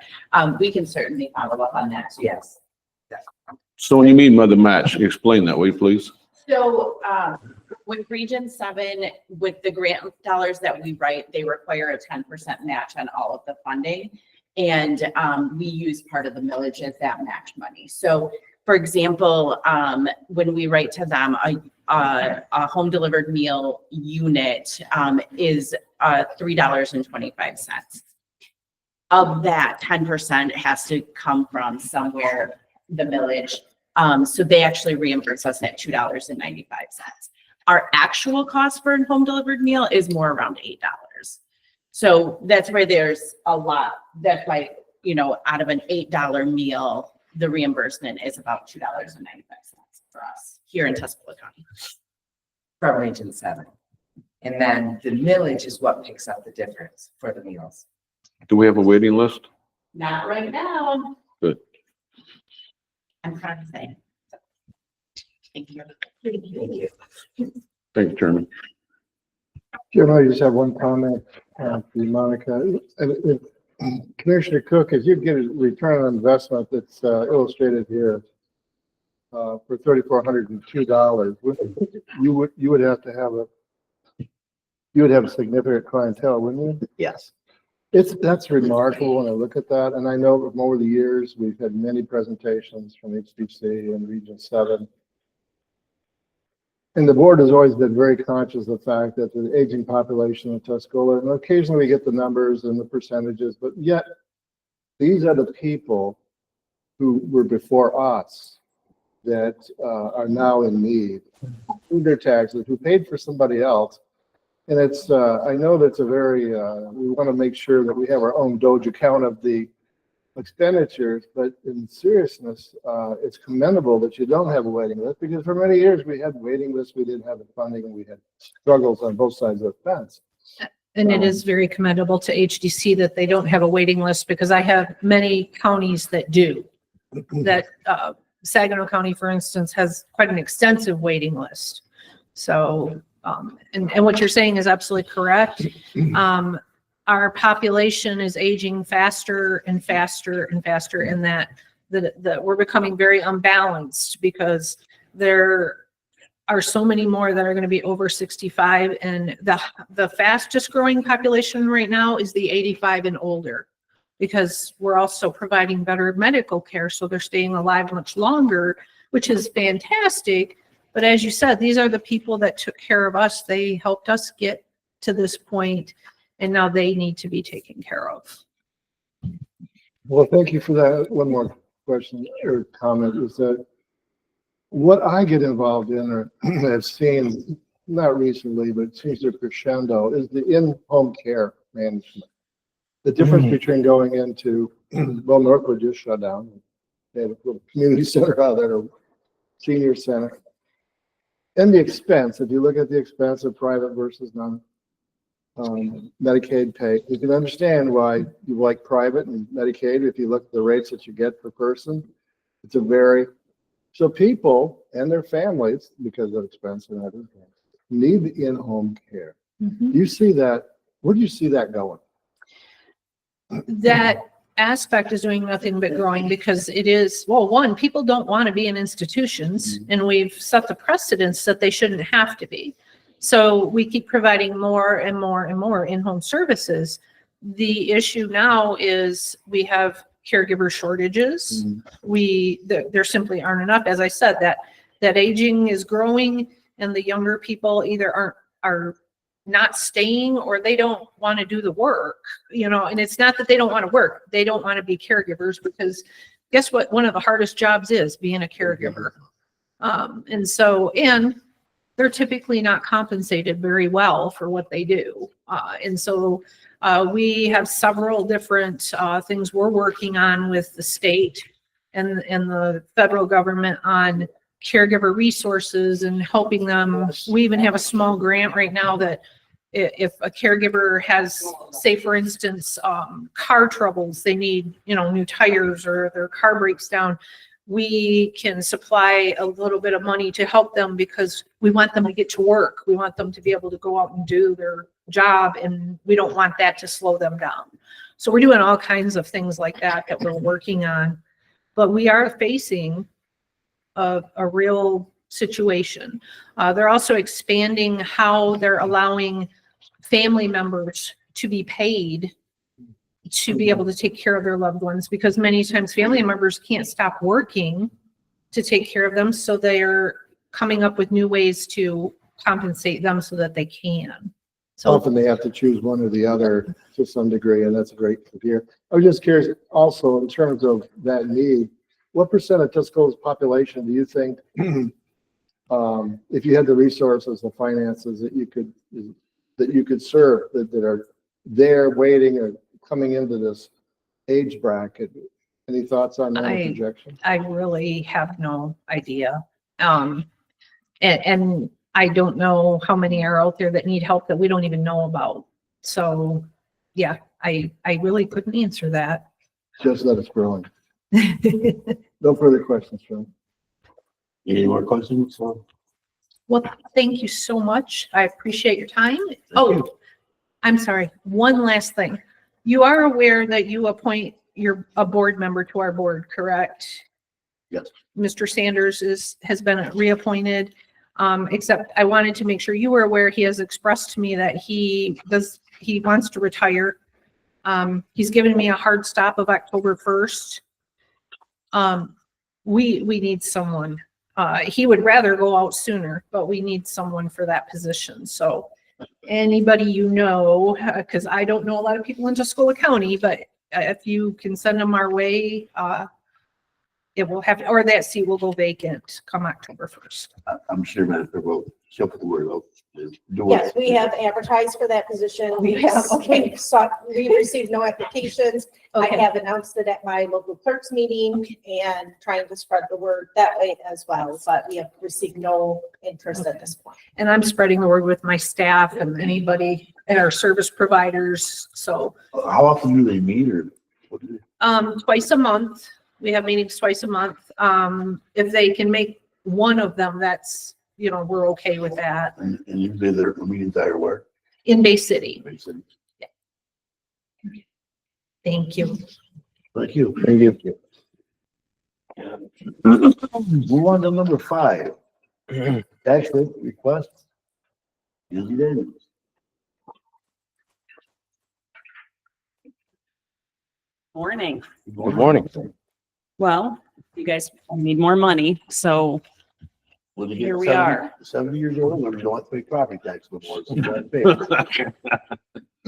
we can certainly follow up on that too. Yes. So when you mean by the match, explain that way, please. So, with Region 7, with the grant dollars that we write, they require a 10% match on all of the funding. And, we use part of the millage as that match money. So, for example, when we write to them, a home delivered meal unit, is, $3.25. Of that, 10% has to come from somewhere, the millage. So they actually reimburse us at $2.95. Our actual cost for a home delivered meal is more around $8. So that's where there's a lot. That's why, out of an $8 meal, the reimbursement is about $2.95 for us here in Tuscola County. From Region 7. And then the millage is what picks up the difference for the meals. Do we have a waiting list? Not right now. Good. I'm trying to say. Thank you. Thank you, Chairman. Jim, I just have one comment, for Monica. Commissioner Cook, if you get a return on investment that's illustrated here for $3,402, you would have to have a significant clientele, wouldn't you? Yes. That's remarkable when I look at that. And I know over the years, we've had many presentations from HDC and Region 7. And the board has always been very conscious of the fact that the aging population in Tuscola, and occasionally we get the numbers and the percentages, but yet these are the people who were before us that are now in need, through their taxes, who paid for somebody else. And it's, I know that's a very, we want to make sure that we have our own Doge account of the expenditures, but in seriousness, it's commendable that you don't have a waiting list, because for many years we had waiting lists, we didn't have the funding, and we had struggles on both sides of the fence. And it is very commendable to HDC that they don't have a waiting list, because I have many counties that do. That Saginaw County, for instance, has quite an extensive waiting list. So, and what you're saying is absolutely correct. Our population is aging faster and faster and faster, and that we're becoming very unbalanced, because there are so many more that are going to be over 65, and the fastest growing population right now is the 85 and older, because we're also providing better medical care, so they're staying alive much longer, which is fantastic. But as you said, these are the people that took care of us. They helped us get to this point, and now they need to be taken care of. Well, thank you for that. One more question or comment is that what I get involved in, or have seen, not recently, but it seems to crescendo, is the in-home care management. The difference between going into, well, Northwood just shut down. They have a little community center out there, or senior center. And the expense, if you look at the expense of private versus Medicaid pay, you can understand why you like private and Medicaid. If you look at the rates that you get per person, it's so people and their families, because of expense and everything, need the in-home care. You see that, where do you see that going? That aspect is doing nothing but growing, because it is, well, one, people don't want to be in institutions, and we've set the precedence that they shouldn't have to be. So we keep providing more and more and more in-home services. The issue now is we have caregiver shortages. There simply aren't enough. As I said, that aging is growing, and the younger people either are not staying, or they don't want to do the work, and it's not that they don't want to work. They don't want to be caregivers, because guess what? One of the hardest jobs is being a caregiver. And they're typically not compensated very well for what they do. We have several different things we're working on with the state and the federal government on caregiver resources and helping them. We even have a small grant right now that if a caregiver has, say, for instance, car troubles, they need, new tires, or their car breaks down, we can supply a little bit of money to help them, because we want them to get to work. We want them to be able to go out and do their job, and we don't want that to slow them down. So we're doing all kinds of things like that we're working on. But we are facing a real situation. They're also expanding how they're allowing family members to be paid to be able to take care of their loved ones, because many times family members can't stop working to take care of them. So they're coming up with new ways to compensate them so that they can. So Often they have to choose one or the other to some degree, and that's great to hear. I was just curious, also, in terms of that need, what percent of Tusco's population do you think, if you had the resources, the finances that you could serve, that are there waiting or coming into this age bracket? Any thoughts on that projection? I really have no idea. And I don't know how many are out there that need help that we don't even know about. So, yeah, I really couldn't answer that. Just that it's growing. No further questions, John. Any more questions? Well, thank you so much. I appreciate your time. Oh, I'm sorry. One last thing. You are aware that you appoint a board member to our board, correct? Yes. Mr. Sanders has been reappointed. Except I wanted to make sure you were aware, he has expressed to me that he wants to retire. He's given me a hard stop of October 1st. We need someone. He would rather go out sooner, but we need someone for that position. So anybody you know, because I don't know a lot of people in Tuscola County, but if you can send them our way, it will have, or that seat will go vacant come October 1st. I'm sure Madam will, she'll put the word out. Yes, we have advertised for that position. We have, okay. We received no applications. I Okay. have announced it at my local clerks meeting and trying to spread the word that way as well, but we have received no interest at this point. And I'm spreading the word with my staff and anybody and our service providers. So, How often do they meet or? What do they- twice a month. We have meetings twice a month. If they can make one of them, that's, we're okay with that. And usually their meetings are where? In Bay City. Basically. Thank you. Thank you. Thank you. Move on to number 5. Tax rate request. Izzy Daniels. Morning. Good morning. Well, you guys need more money, so When you get Here we 70 are. 70 years old, when you don't have to pay property tax no more. So you gotta pay.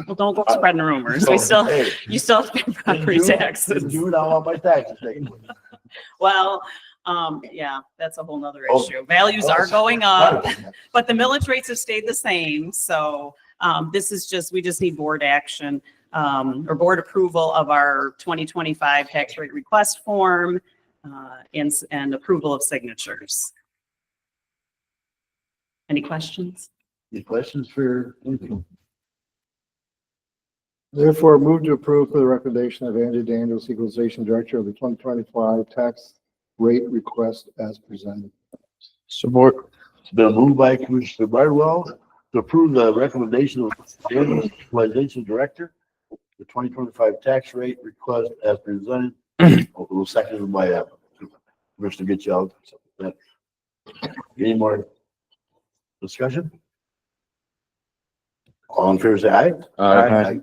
well, don't go spreading rumors. You still have to pay property taxes. You now want my taxes taken. Well, yeah, that's a whole nother Oh. issue. Values are going up, but the millage rates have stayed the same. So we just need board action or board approval of our 2025 tax rate request form and approval of signatures. Any questions? Any questions for? Therefore, move to approve for the recommendation of Andy Daniels, Equalization Director of the 2025 tax rate request as presented. Support. It's been moved by Commissioner Bardwell to approve the recommendation of the Equalization Director, the 2025 tax rate request as presented. We'll second by Commissioner Getchell. Any more discussion? All in favor, say aye. Aye.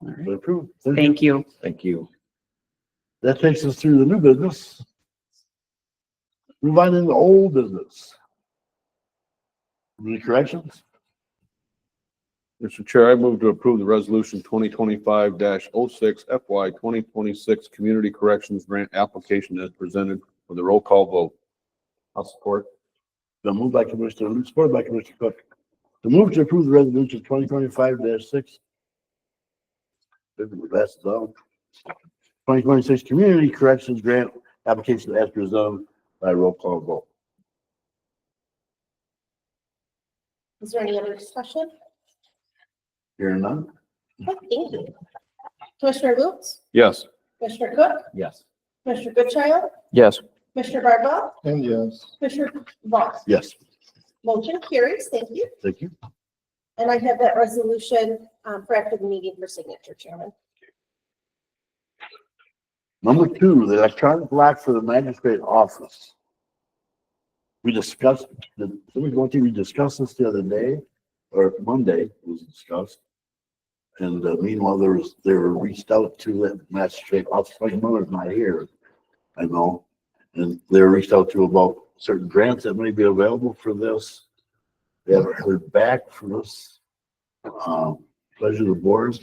Been approved. Thank you. Thank you. That takes us through the new business. Move on into old business. Any corrections? Mr. Chair, I move to approve the resolution 2025-06 FY 2026 Community Corrections Grant Application as presented with a roll call vote. I'll support. The move by Commissioner Luke, supported by Commissioner Cook. The move to approve the resolution 2025-6. Glasses on. 2026 Community Corrections Grant Application as presented by roll call vote. Is there any other discussion? Hearing none? Thank you. Commissioner Lutz, Yes. Commissioner Cook, Yes. Commissioner Goodchild, Yes. Commissioner Bardwell, And yes, Commissioner Voss. Yes, Motion carries. Thank you. thank you. And I have that resolution for after the meeting for signature, Chairman. Number two, the electronic lock for the magistrate office. We discussed, we discussed this the other day, or Monday it was discussed. And meanwhile, they were reached out to the magistrate office, my mother's not here, I know. And they were reached out to about certain grants that may be available for this. They haven't heard back from us. Pleasure of the board.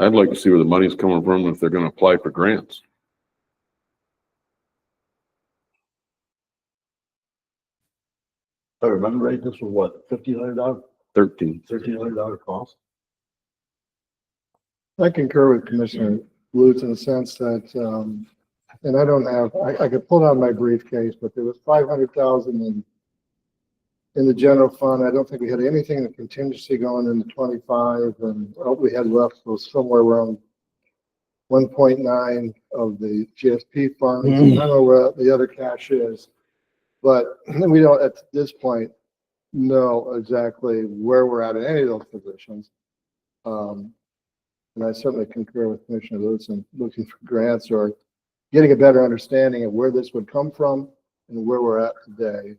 I'd like to see where the money's coming from if they're gonna apply for grants. If I remember right, this was what, $1,500, 13. $1,300 cost? I concur with Commissioner Lutz in the sense that, and I don't have, I could pull out my briefcase, but there was 500,000 in the general fund. I don't think we had anything in the contingency going into 25, and what we had left was somewhere around 1.9 of the GSP funds. I don't know where the other cash is, but we don't at this point know exactly where we're at in any of those positions. And I certainly concur with Commissioner Lutz in looking for grants or getting a better understanding of where this would come from and where we're at today.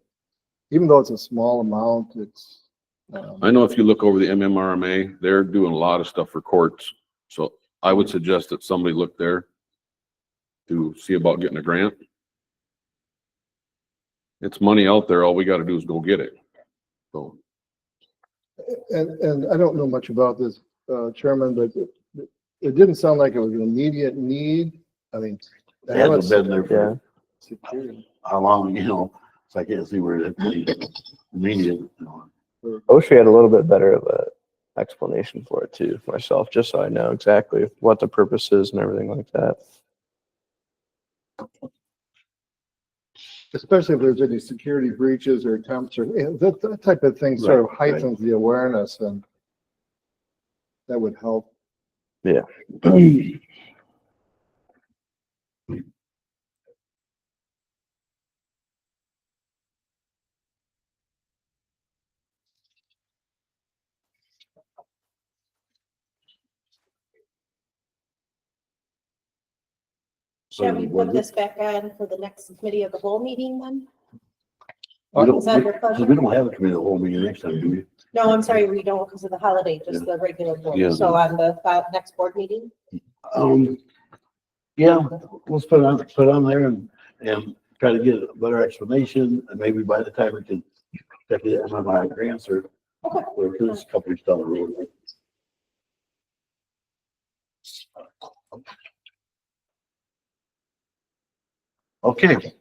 Even though it's a small amount, it's. I know if you look over the MMRMA, they're doing a lot of stuff for courts. So I would suggest that somebody look there to see about getting a grant. It's money out there. All we got to do is go get it. So. And I don't know much about this, Chairman, but it didn't sound like it was an immediate need. I mean. It hasn't been there Yeah. for how long, so I can't see where it's immediate. I wish we had a little bit better of a explanation for it too, myself, just so I know exactly what the purpose is and everything like that. Especially if there's any security breaches or attempts or that type of thing sort of heightens the awareness, and that would help. Yeah. Shall we put this back on for the next committee of the whole meeting then? We don't, Is that your pleasure? we don't have a committee of the whole meeting next time, do we? No, I'm sorry, we don't because of the holiday, just the regular board. Yeah. So on the next board meeting? Yeah, let's put it on there and try to get a better explanation, and maybe by the time we can get the MMI grants or there's a couple of down the road. Okay.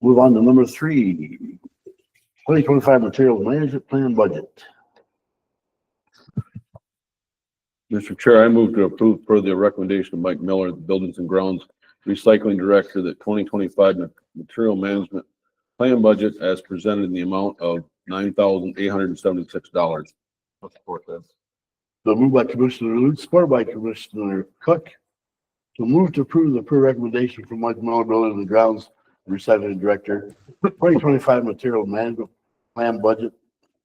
Move on to number 3, 2025 material management plan budget. Mr. Chair, I move to approve per the recommendation of Mike Miller, the Buildings and Grounds Recycling Director, that 2025 material management plan budget as presented in the amount of $9,876. I'll support this. So moved by Commissioner Lutz, supported by Commissioner Cook. To move to approve the per recommendation from Mike Miller, Buildings and Grounds Recycling Director, 2025 material management plan budget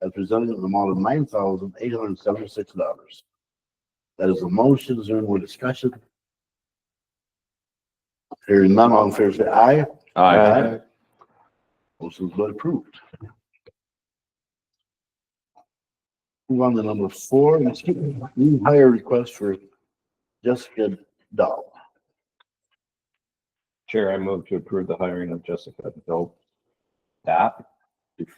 as presented in the amount of $9,876. That is a motion. Is there any more discussion? Hearing none, all in favor say aye. Aye. Motion's been approved. Move on to number 4, new hire request for Jessica Dahl. Chair, I move to approve the hiring of Jessica Dahl to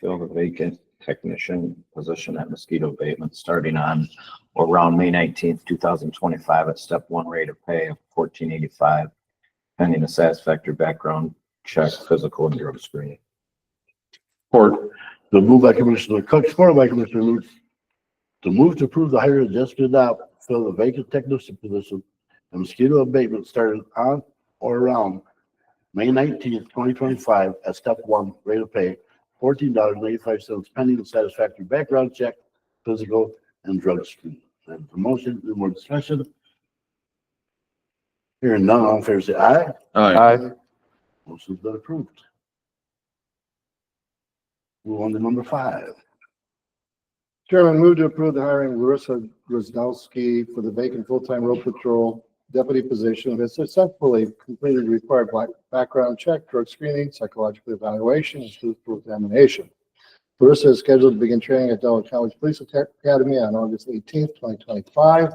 fill the vacant technician position at Mosquito Abatement starting on or around May 19th, 2025 at step 1 rate of pay of $14.85, pending a satisfactory background check, physical and drug screening. Support. The move by Commissioner Cook, supported by Commissioner Lutz. To move to approve the hire of Jessica Dahl to fill the vacant technician position at Mosquito Abatement starting on or around May 19th, 2025 at step 1 rate of pay $14.85, pending the satisfactory background check, physical and drug screening. That's the motion. Any more discussion? Hearing none, all in favor say aye. Aye. Motion's been approved. Move on to number 5. Chairman, move to approve the hiring of Larissa Grozdowski for the vacant full-time road patrol deputy position who has successfully completed the required background check, drug screening, psychological evaluation, and physical examination. Larissa is scheduled to begin training at Delaware College Police Academy on August 18th, 2025.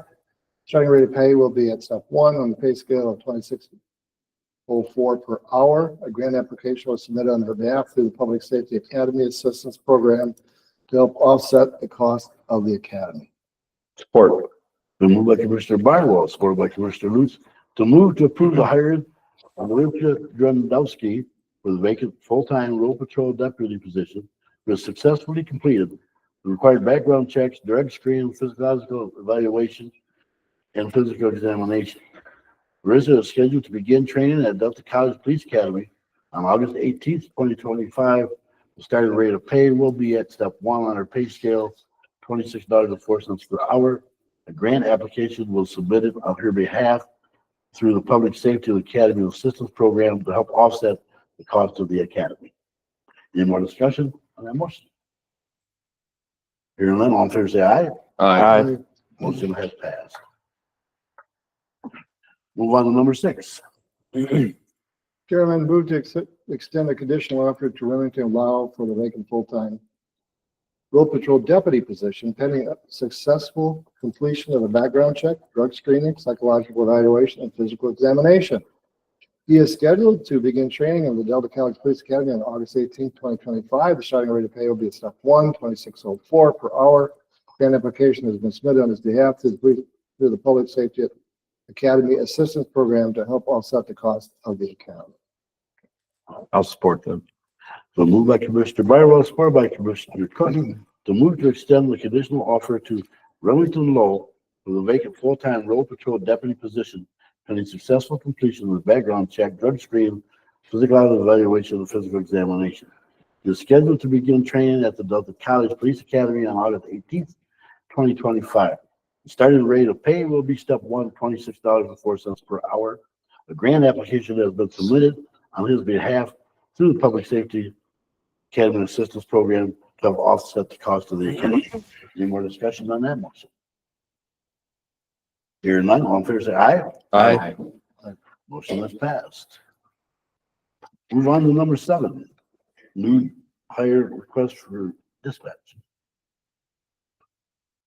Starting rate of pay will be at step 1 on the pay scale of $26.04 per hour. A grant application was submitted on her behalf through the Public Safety Academy Assistance Program to help offset the cost of the academy. Support. Been moved by Commissioner Barnwell, supported by Commissioner Lutz, to move to approve the hiring of Olivia Grandowski for the vacant full-time road patrol deputy position, who has successfully completed the required background checks, drug screen, physiological evaluation, and physical examination. Larissa is scheduled to begin training at Delta College Police Academy on August 18th, 2025. The starting rate of pay will be at step 1 on her pay scale, $26.04 per hour. A grant application was submitted on her behalf through the Public Safety Academy Assistance Program to help offset the cost of the academy. Any more discussion on that motion? Hearing none, all in favor say aye. Aye. Motion has passed. Move on to number 6. Chairman, move to extend the conditional offer to Remington Lau for the vacant full-time road patrol deputy position pending successful completion of a background check, drug screening, psychological evaluation, and physical examination. He is scheduled to begin training in the Delta College Police Academy on August 18, 2025. The starting rate of pay will be at step 1, $26.04 per hour. Grant application has been submitted on his behalf through the Public Safety Academy Assistance Program to help offset the cost of the academy. I'll support them. So moved by Commissioner Barwell, supported by Commissioner Cook, to move to extend the conditional offer to Remington Lowe for the vacant full-time road patrol deputy position pending successful completion of the background check, drug screen, physical evaluation, and physical examination. He is scheduled to begin training at the Delta College Police Academy on August 18th, 2025. The starting rate of pay will be step 1, $26.04 per hour. A grant application has been submitted on his behalf through the Public Safety Academy Assistance Program to help offset the cost of the academy. Any more discussion on that motion? Hearing none, all in favor say aye. Aye. Motion is passed. Move on to number 7, new hire request for dispatch.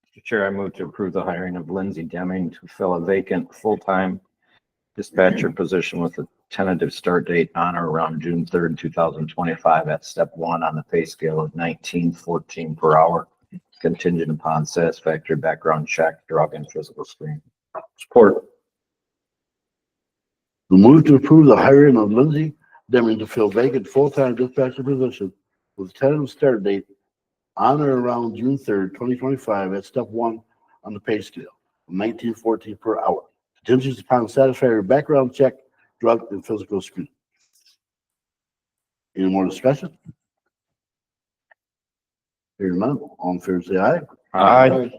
Mr. Chair, I move to approve the hiring of Lindsay Deming to fill a vacant full-time dispatcher position with a tentative start date on or around June 3rd, 2025 at step 1 on the pay scale of $19.14 per hour, contingent upon satisfactory background check, drug and physical screen. Support. The move to approve the hiring of Lindsay Deming to fill vacant full-time dispatcher position with tentative start date on or around June 3rd, 2025 at step 1 on the pay scale, $19.14 per hour. Contingent upon satisfactory background check, drug and physical screen. Any more discussion? Hearing none, all in favor say aye. Aye.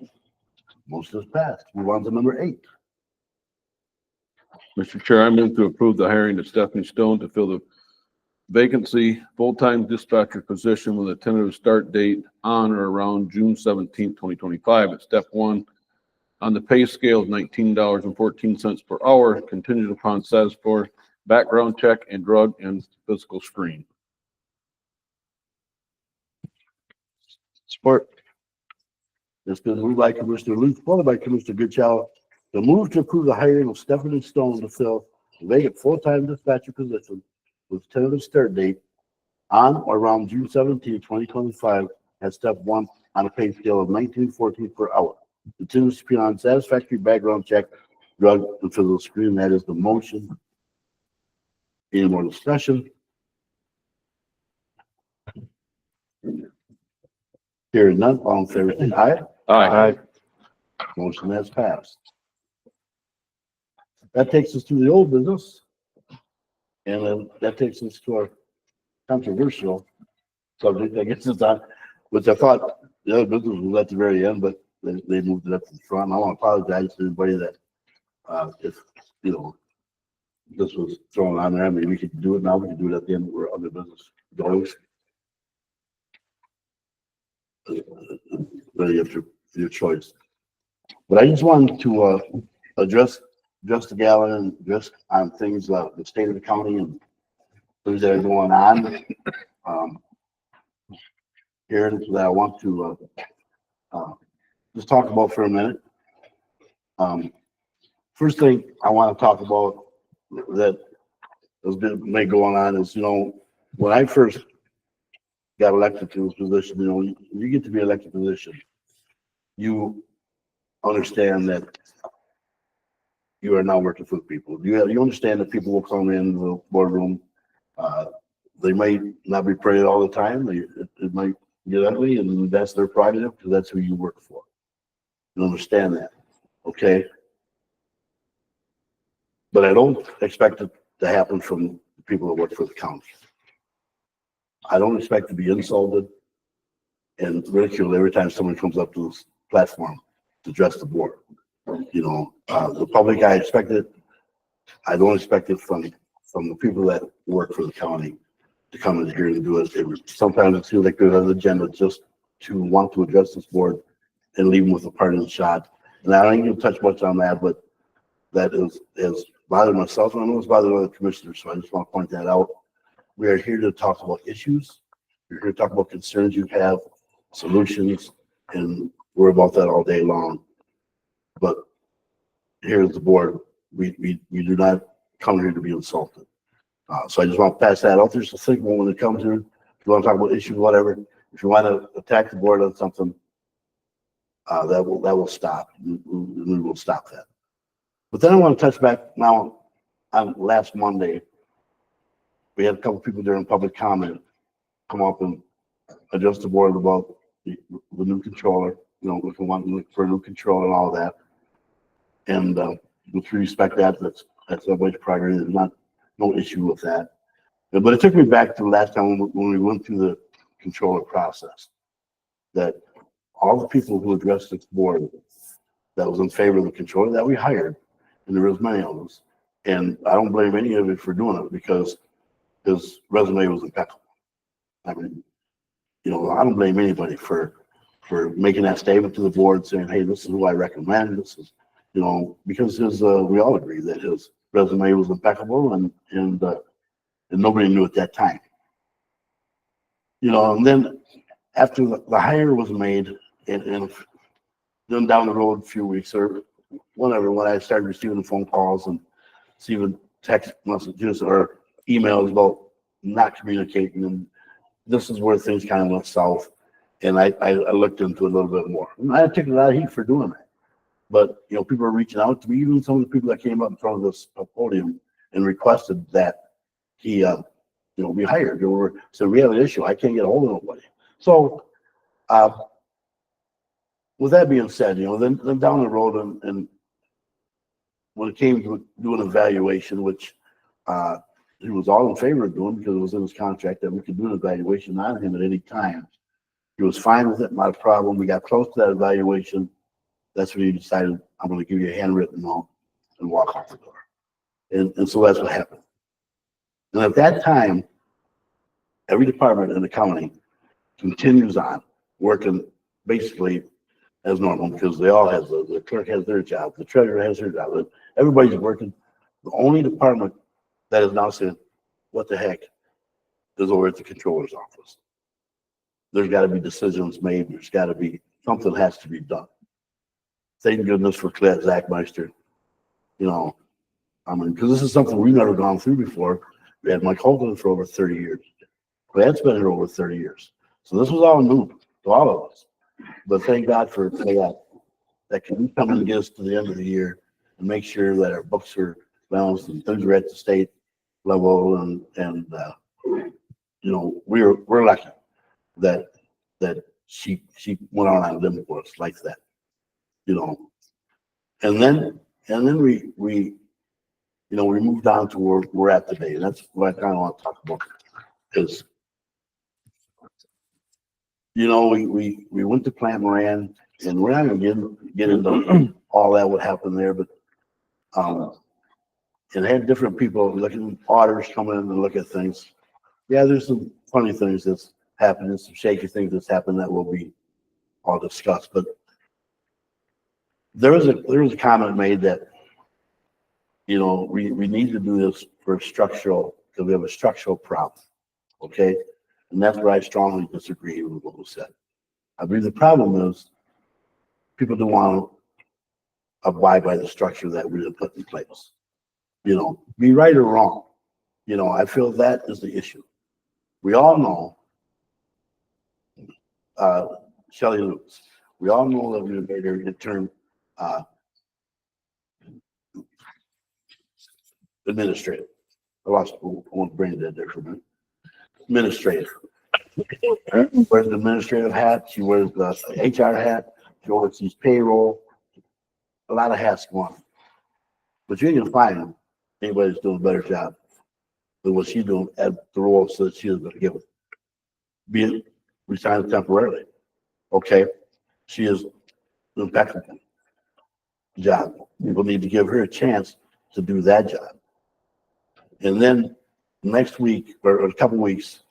Motion is passed. Move on to number 8. Mr. Chair, I move to approve the hiring of Stephanie Stone to fill the vacancy full-time dispatcher position with a tentative start date on or around June 17th, 2025 at step 1 on the pay scale of $19.14 per hour, contingent upon satisfactory background check and drug and physical screen. Support. It's been moved by Commissioner Luke, supported by Commissioner Goodchild. The move to approve the hiring of Stephanie Stone to fill the vacant full-time dispatcher position with tentative start date on or around June 17, 2025 at step 1 on a pay scale of $19.14 per hour. Continues to be on satisfactory background check, drug and physical screen. That is the motion. Any more discussion? Hearing none, all in favor, say aye. Aye. Motion has passed. That takes us to the old business. And then that takes us to our controversial subject. I guess it's on, which I thought the other business was at the very end, but they moved it up to the front. I want to apologize to anybody that, if, you know, this was thrown on there. I mean, we could do it now. We could do it at the end where other business goes. really up to your choice. But I just wanted to, address the gala and just on things, the state of the county and things that are going on. Here that I want to, just talk about for a minute. First thing I want to talk about that has been going on is, when I first got elected to this position, you get to be elected position, you understand that you are now working for the people. You understand that people will come in the boardroom. They might not be pretty all the time. It might get ugly, and that's their prerogative because that's who you work for. You understand that, okay? But I don't expect it to happen from the people that work for the county. I don't expect to be insulted and ridiculed every time someone comes up to this platform to address the board. The public, I expect it. I don't expect it from the people that work for the county to come in here and do it. Sometimes it feels like there's an agenda just to want to address this board and leave them with a parting shot. And I don't even touch much on that, but that is bothered myself, and I know it's bothered other commissioners, so I just want to point that out. We are here to talk about issues. We're here to talk about concerns you have, solutions, and we're about that all day long. But here at the board, we do not come here to be insulted. So I just want to pass that out there. So think when it comes to, if you want to talk about issues, whatever, if you want to attack the board on something, that will stop. We will stop that. But then I want to touch back now on last Monday. We had a couple people during public comment come up and address the board about the new controller, if we want to look for a new controller and all that. And with respect that, that's everybody's priority. There's no issue with that. But it took me back to the last time when we went through the controller process, that all the people who addressed the board that was in favor of the controller that we hired, and there was many of us, and I don't blame any of it for doing it because his resume was impeccable. I mean, I don't blame anybody for making that statement to the board saying, hey, this is who I recommend. This is, because we all agree that his resume was impeccable and nobody knew at that time. And then after the hire was made and then down the road a few weeks or whatever, when I started receiving phone calls and receiving text messages or emails about not communicating, and this is where things kind of went south. And I looked into it a little bit more. And I took a lot of heat for doing that. But, people are reaching out to me, even some of the people that came up in front of this podium and requested that he, be hired. So we have an issue. I can't get a hold of nobody. So, with that being said, then down the road and when it came to doing an evaluation, which he was all in favor of doing because it was in his contract that we could do an evaluation on him at any time. He was fine with it, not a problem. We got close to that evaluation. That's when he decided, I'm going to give you a handwritten note and walk out the door. And so that's what happened. And at that time, every department in the county continues on working basically as normal because they all have, the clerk has their job, the treasurer has their job, everybody's working. The only department that is now saying, what the heck, is over at the controller's office. There's got to be decisions made. There's got to be, something has to be done. Thank goodness for Zach Meister. Because this is something we've never gone through before. We had Mike Holden for over 30 years. Clad's been here over 30 years. So this was all new to all of us. But thank God for that can come and get us to the end of the year and make sure that our books are balanced and things are at the state level. And we're lucky that she went on a limb for us like that. And then we moved on to where we're at today. And that's what I kind of want to talk about is, we went to Plant Moran, and we're not going to get into all that, what happened there, but it had different people looking, auditors coming in and look at things. Yeah, there's some funny things that's happened and some shaky things that's happened that will be all discussed, but there was a comment made that, you know, we need to do this for structural, because we have a structural problem, okay? And that's where I strongly disagree with what was said. I believe the problem is people don't want to abide by the structure that we have put in place. You know, be right or wrong. You know, I feel that is the issue. We all know, Shelley Lewis, we all know that we made her interim, administrative. I won't bring that there for a minute. Administrative. Wears the administrative hat, she wears the HR hat, she oversees payroll, a lot of hats go on. But you ain't gonna find anybody that's doing a better job than what she's doing at the role that she is gonna give it. Be it resigned temporarily, okay? She is an impeccable job. People need to give her a chance to do that job. And then next week, or a couple weeks,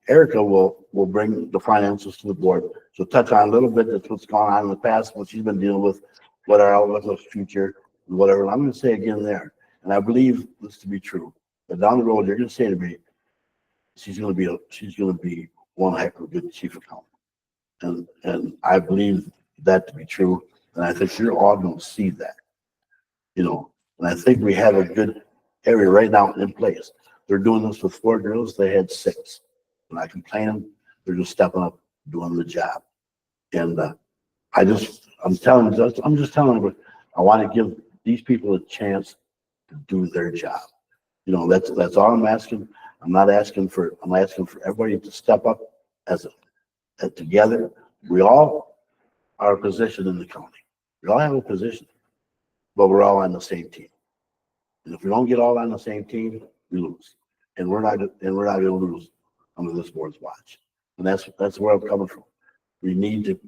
Erica will bring the finances to the board. So touch on a little bit that's what's gone on in the past, what she's been dealing with, what our outlook of the future, whatever. And I'm going to say again there, and I believe this to be true. But down the road, you're going to say to me, she's going to be one heck of a good chief accountant, and I believe that to be true. And I think you're all going to see that, you know. And I think we have a good area right now in place. They're doing this with 4 girls. They had 6. I'm not complaining. They're just stepping up, doing the job. And I'm just telling them, I want to give these people a chance to do their job. You know, that's all I'm asking. I'm asking for everybody to step up as together. We all are a position in the county. We all have a position, but we're all on the same team. And if we don't get all on the same team, we lose. And we're not going to lose under this board's watch. And that's where I'm coming from. We need to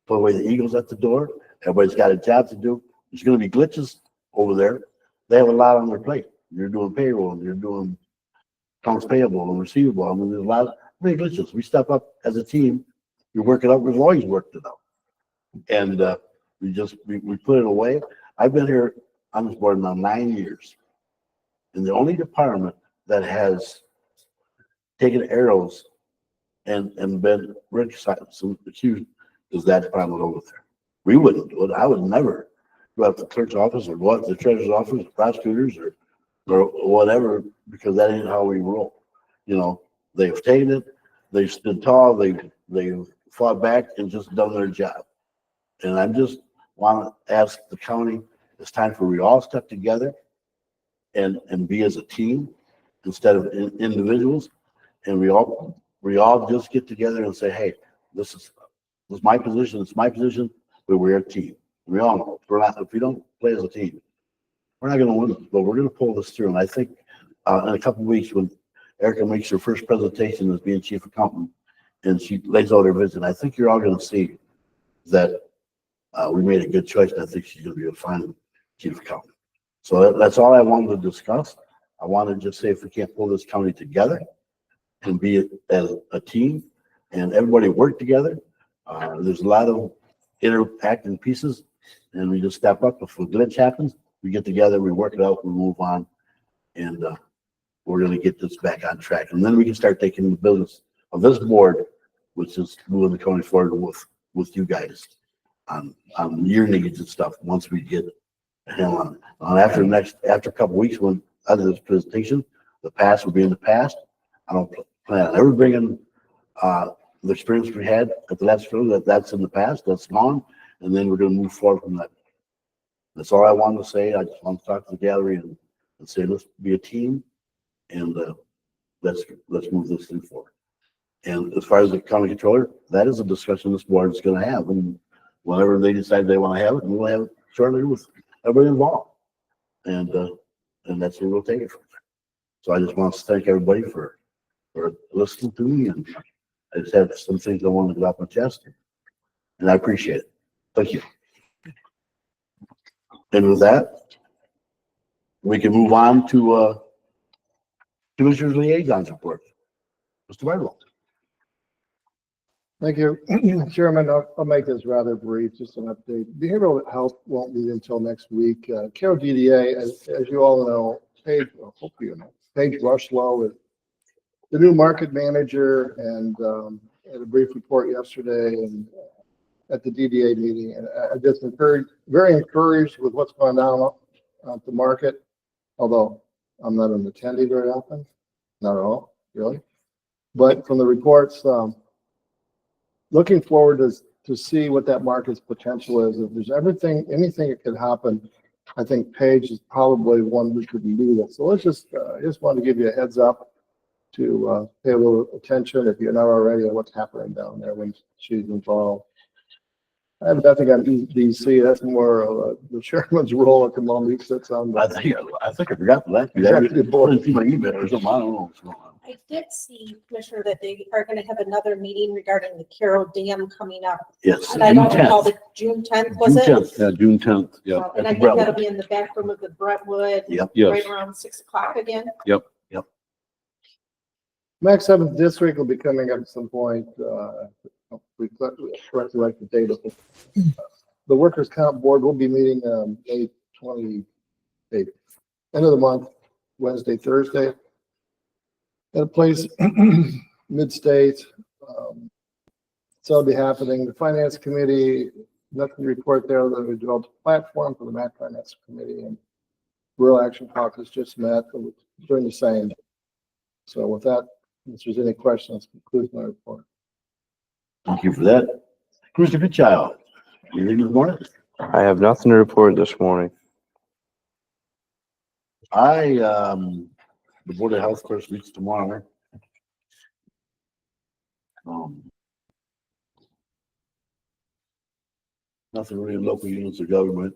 put away the egos at the door. Everybody's got a job to do. There's going to be glitches over there. They have a lot on their plate. You're doing payroll, you're doing accounts payable and receivable. I mean, there's a lot of big glitches. We step up as a team. We work it out. We've always worked it out. And we put it away. I've been here on this board now 9 years. And the only department that has taken arrows and been accused is that department over there. We wouldn't do it. I would never go out to the clerk's office or go out to the treasurer's office, or prosecutors or whatever, because that ain't how we roll. You know, they've taken it, they stood tall, they fought back and just done their job. And I just want to ask the county, it's time for we all step together and be as a team instead of individuals. And we all just get together and say, hey, this is my position, it's my position, but we're a team. We all know if we don't play as a team, we're not going to win, but we're going to pull this through. And I think in a couple of weeks, when Erica makes her first presentation as being chief accountant and she lays out her vision, I think you're all going to see that we made a good choice. And I think she's going to be a fine chief accountant. So that's all I wanted to discuss. I wanted to just say, if we can't pull this county together and be as a team and everybody work together, there's a lot of interacting pieces, and we just step up. If a glitch happens, we get together, we work it out, we move on, and we're going to get this back on track. And then we can start taking the business of this board, which is moving the county forward with you guys on your needs and stuff. Once we get a handle on it, after a couple of weeks, when other this presentation, the past will be in the past. I don't plan on ever bringing the experience we had at the last field, that's in the past, that's gone, and then we're going to move forward from that. That's all I wanted to say. I just want to talk to the gallery and say, let's be a team, and let's move this thing forward. And as far as the county controller, that is a discussion this board is going to have, and whenever they decide they want to have it, we'll have it shortly with everybody involved, and that's where we'll take it from there. So I just want to thank everybody for listening to me, and I just have some things I want to get off my chest, and I appreciate it. Thank you. And with that, we can move on to Commissioners Liaisons report. Mr. Whitewell. Thank you. Chairman, I'll make this rather brief, just an update. Behavioral health won't meet until next week. Carroll DDA, as you all know, Paige, well, hopefully you know, Paige Rushlow is the new market manager, and had a brief report yesterday and at the DDA meeting. And I just very encouraged with what's going on at the market, although I'm not an attendee very often, not at all, really. But from the reports, looking forward to see what that market's potential is. If there's anything that could happen, I think Paige is probably one who could do that. So let's just, I just want to give you a heads up to pay a little attention, if you're not already, on what's happening down there when she's involved. I have nothing on EDC. That's more of the chairman's role at the moment. He sits on I the think I forgot that. executive board. I didn't see my email or something. I don't know what's going on. I did see, Commissioner, that they are going to have another meeting regarding the Carroll Dam coming up. Yes. And I don't recall the June 10th, was it? Yeah, June 10th, yeah. And I think that'll be in the back room of the Brentwood. Yep. Right Yes. around 6 o'clock again. Max 7th District will be coming up at some point. We correct the date of it. The Workers' Comp Board will be meeting May 28th, end of the month, Wednesday, Thursday, at a place mid-state. So it'll be happening. The Finance Committee, nothing to report there. We developed a platform for the MAC Finance Committee, and Rural Action Caucus just met, doing the same. So with that, if there's any questions, concludes my report. Thank you for that. Christopher Child, anything this morning? I have nothing to report this morning. The Board of Health first meets tomorrow. Nothing really in local units of government.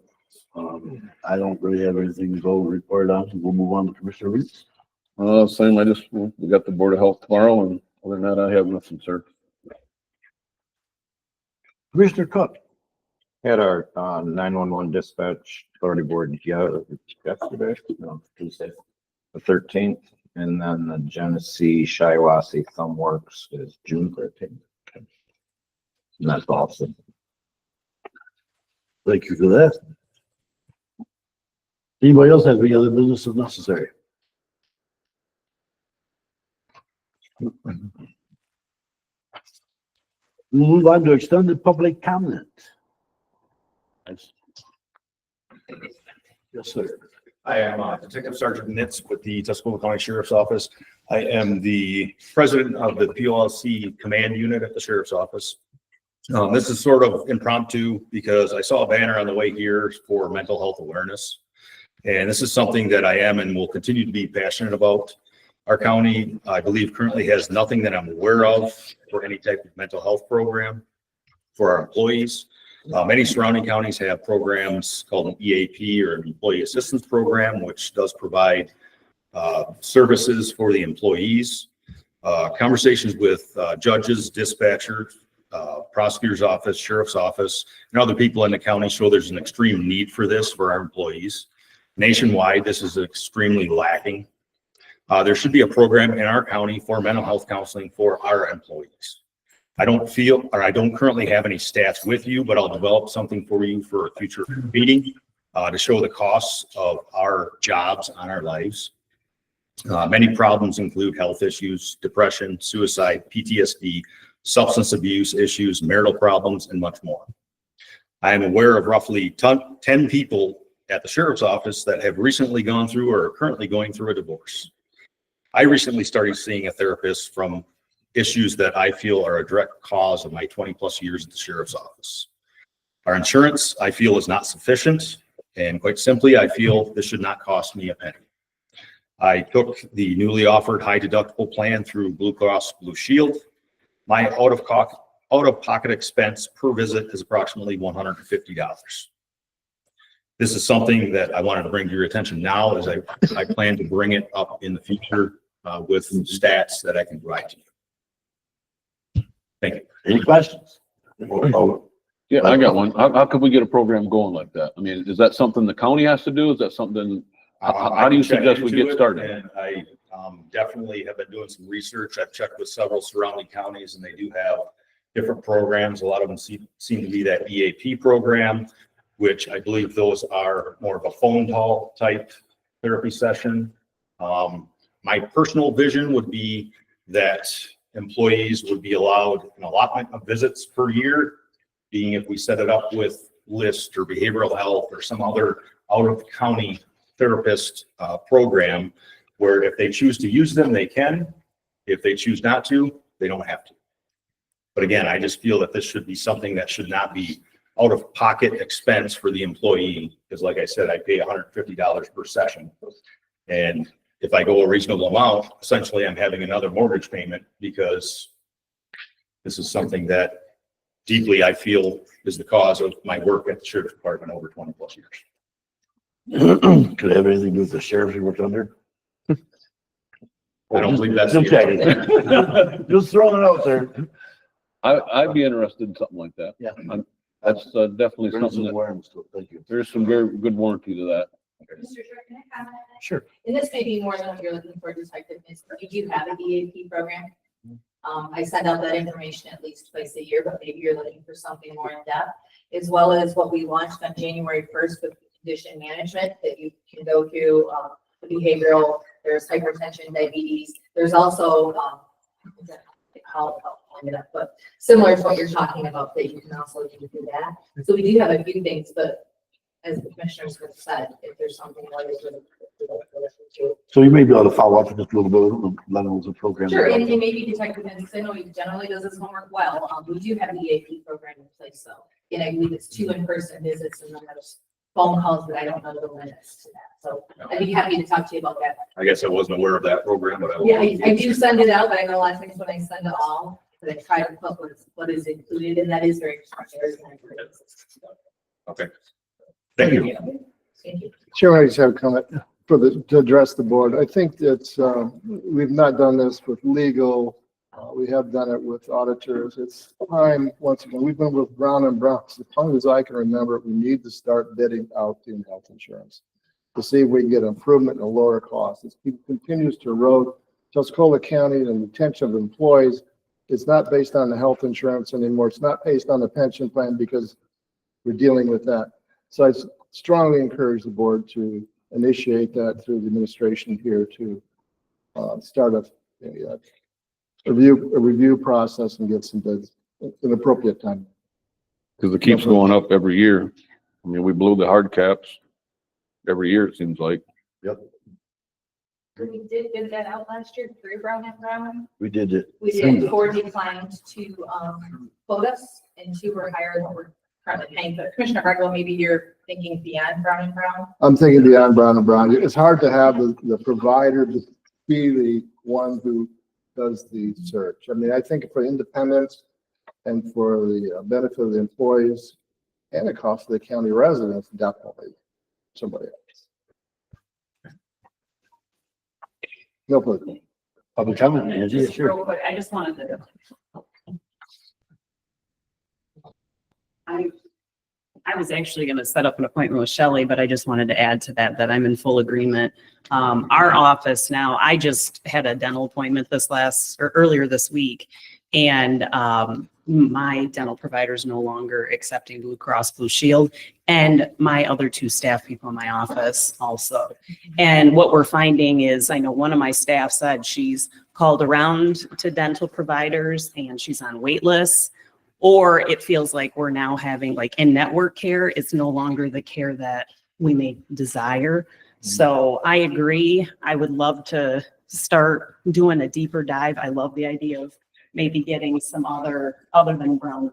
I don't really have anything to go report on. We'll move on to Commissioner Reeds. Same, we got the Board of Health tomorrow, and other than that, I have nothing, sir. Commissioner Cook. Had our 911 dispatch authority board yesterday, no, Tuesday, the 13th, and then the Genesee Shiawassee Thumb Works is June 13th. And that's awesome. Thank you for that. Anybody else have any other business if necessary? We'll move on to extended public comment. Yes, sir. I am Detective Sergeant Nitz with the Tuscola County Sheriff's Office. I am the president of the PLC command unit at the Sheriff's Office. This is sort of impromptu because I saw a banner on the way here for mental health awareness. And this is something that I am and will continue to be passionate about. Our county, I believe, currently has nothing that I'm aware of for any type of mental health program for our employees. Many surrounding counties have programs called an EAP, or an Employee Assistance Program, which does provide services for the employees. Conversations with judges, dispatchers, prosecutor's office, sheriff's office, and other people in the county show there's an extreme need for this for our employees. Nationwide, this is extremely lacking. There should be a program in our county for mental health counseling for our employees. I don't currently have any stats with you, but I'll develop something for you for a future meeting to show the costs of our jobs on our lives. Many problems include health issues, depression, suicide, PTSD, substance abuse issues, marital problems, and much more. I am aware of roughly 10 people at the sheriff's office that have recently gone through or are currently going through a divorce. I recently started seeing a therapist from issues that I feel are a direct cause of my 20+ years at the sheriff's office. Our insurance, I feel, is not sufficient. And quite simply, I feel this should not cost me a penny. I took the newly offered high deductible plan through Blue Cross Blue Shield. My out-of-pocket expense per visit is approximately $150. This is something that I wanted to bring to your attention now, as I plan to bring it up in the future with stats that I can provide to you. Thank you. Any questions? Yeah, I got one. How could we get a program going like that? I mean, is that something the county has to do? Is that something, how do you suggest we get started? And I definitely have been doing some research. I've checked with several surrounding counties, and they do have different programs. A lot of them seem to be that EAP program, which I believe those are more of a phone call type therapy session. My personal vision would be that employees would be allowed an allotment of visits per year, being if we set it up with LIST or behavioral health or some other out of county therapist program, where if they choose to use them, they can. If they choose not to, they don't have to. But again, I just feel that this should be something that should not be out of pocket expense for the employee. Because like I said, I pay $150 per session. And if I go a reasonable amount, essentially I'm having another mortgage payment, because this is something that deeply I feel is the cause of my work at the sheriff's department over 20 plus years. Could it have anything to do with the sheriff you worked under? I don't believe that's Just checking. Just throwing it out there. I'd be interested in something like that. Yeah. That's definitely There's something some that, awareness to it. Thank you. there's some very good warranty to that. Mr. Chair, can I comment? Sure. And this may be more than what you're looking for, detectiveness, but we do have an EAP program. I send out that information at least twice a year, but maybe you're looking for something more in depth, as well as what we launched on January 1st with condition management that you can go through, the behavioral, there's hypertension, diabetes. There's also, I'll find it up, but similar to what you're talking about, that you can also do that. So we do have a few things, but as the commissioners have said, if there's something like this, So you may be able to follow up with just a little bit, let them know the program. sure, and maybe Detective Vince, I know he generally does his homework well. We do have an EAP program in place, though. And I believe it's 2 in-person visits and then there's phone calls, but I don't know the limits to that. So I'd be happy to talk to you about that. I guess I wasn't aware of that program, but I will. Yeah, I do send it out, but I know a lot of times when I send it all, that I try to put what is included, and that is very transparent. Okay. Thank you. Thank you. Chairman, I just have a comment to address the board. I think that we've not done this with legal. We have done it with auditors. It's time, once again, we've been with Brown and Brown. As long as I can remember, we need to start bidding out the health insurance to see if we can get improvement and a lower cost. It continues to erode Tuscola County and the retention of employees. It's not based on the health insurance anymore. It's not based on the pension plan, because we're dealing with that. So I strongly encourage the board to initiate that through the administration here to start a review process and get some bids at an appropriate time. Because it keeps going up every year. I mean, we blew the hard caps every year, it seems like. Yep, We did bid that out last year through Brown and Brown. we did it. We did 4 declined to quote us, and 2 were higher than we're currently paying. But Commissioner Hartwell, maybe you're thinking beyond Brown and Brown. I'm thinking beyond Brown and Brown. It's hard to have the provider be the one who does the search. I mean, I think for independence and for the benefit of the employees and the cost of the county residents, definitely somebody else. No further. Public comment, Angie, Just sure. real quick, I just wanted to. I was actually going to set up an appointment with Shelley, but I just wanted to add to that I'm in full agreement. Our office now, I just had a dental appointment earlier this week, and my dental provider is no longer accepting Blue Cross Blue Shield, and my other 2 staff people in my office also. And what we're finding is, I know one of my staff said she's called around to dental providers and she's on wait lists. Or it feels like we're now having, like, in-network care. It's no longer the care that we may desire. So I agree. I would love to start doing a deeper dive. I love the idea of maybe getting some other than Brown.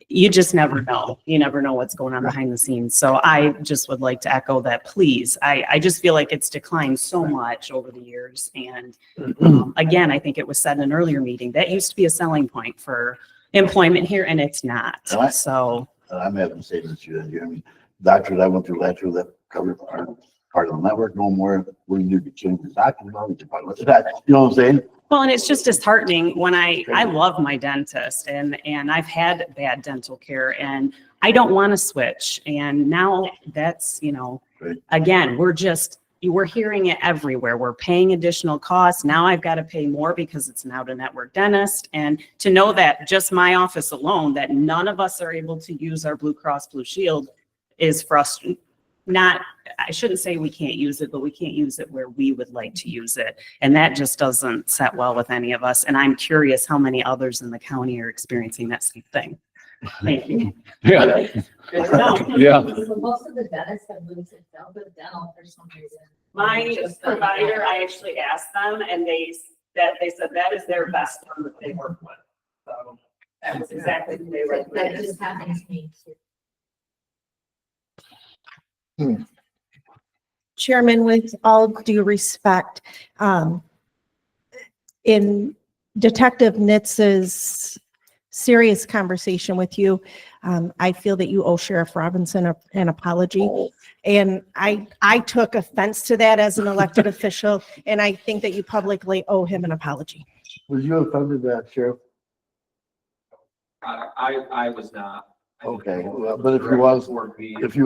You just never know. You never know what's going on behind the scenes. So I just would like to echo that, please. I just feel like it's declined so much over the years. And again, I think it was said in an earlier meeting, that used to be a selling point for employment here, and it's not. So I'm having the same issue as you. I mean, doctors I went through last year that covered part of the network no more. We need to change the doctor. You know what I'm saying? well, and it's just disheartening when I love my dentist, and I've had bad dental care, and I don't want to switch. And now that's, Right. again, we're just You were hearing it everywhere. We're paying additional costs. Now I've got to pay more because it's an out-of-network dentist. And to know that just my office alone, that none of us are able to use our Blue Cross Blue Shield is frustrating. I shouldn't say we can't use it, but we can't use it where we would like to use it. And that just doesn't set well with any of us. And I'm curious how many others in the county are experiencing that same thing. Thank you. Yeah. Good to know. Yeah. Most of the dentists have moved to Delta Dental for some reason. My provider, I actually asked them and they said that is their best one that they work with. So that was exactly who they were. That just happens to me too. Chairman, with all due respect, in Detective Nitz's serious conversation with you, I feel that you owe Sheriff Robinson an apology. And I took offense to that as an elected official, and I think that you publicly owe him an apology. Was you offended that, Sheriff? I was not. Okay, well, but if you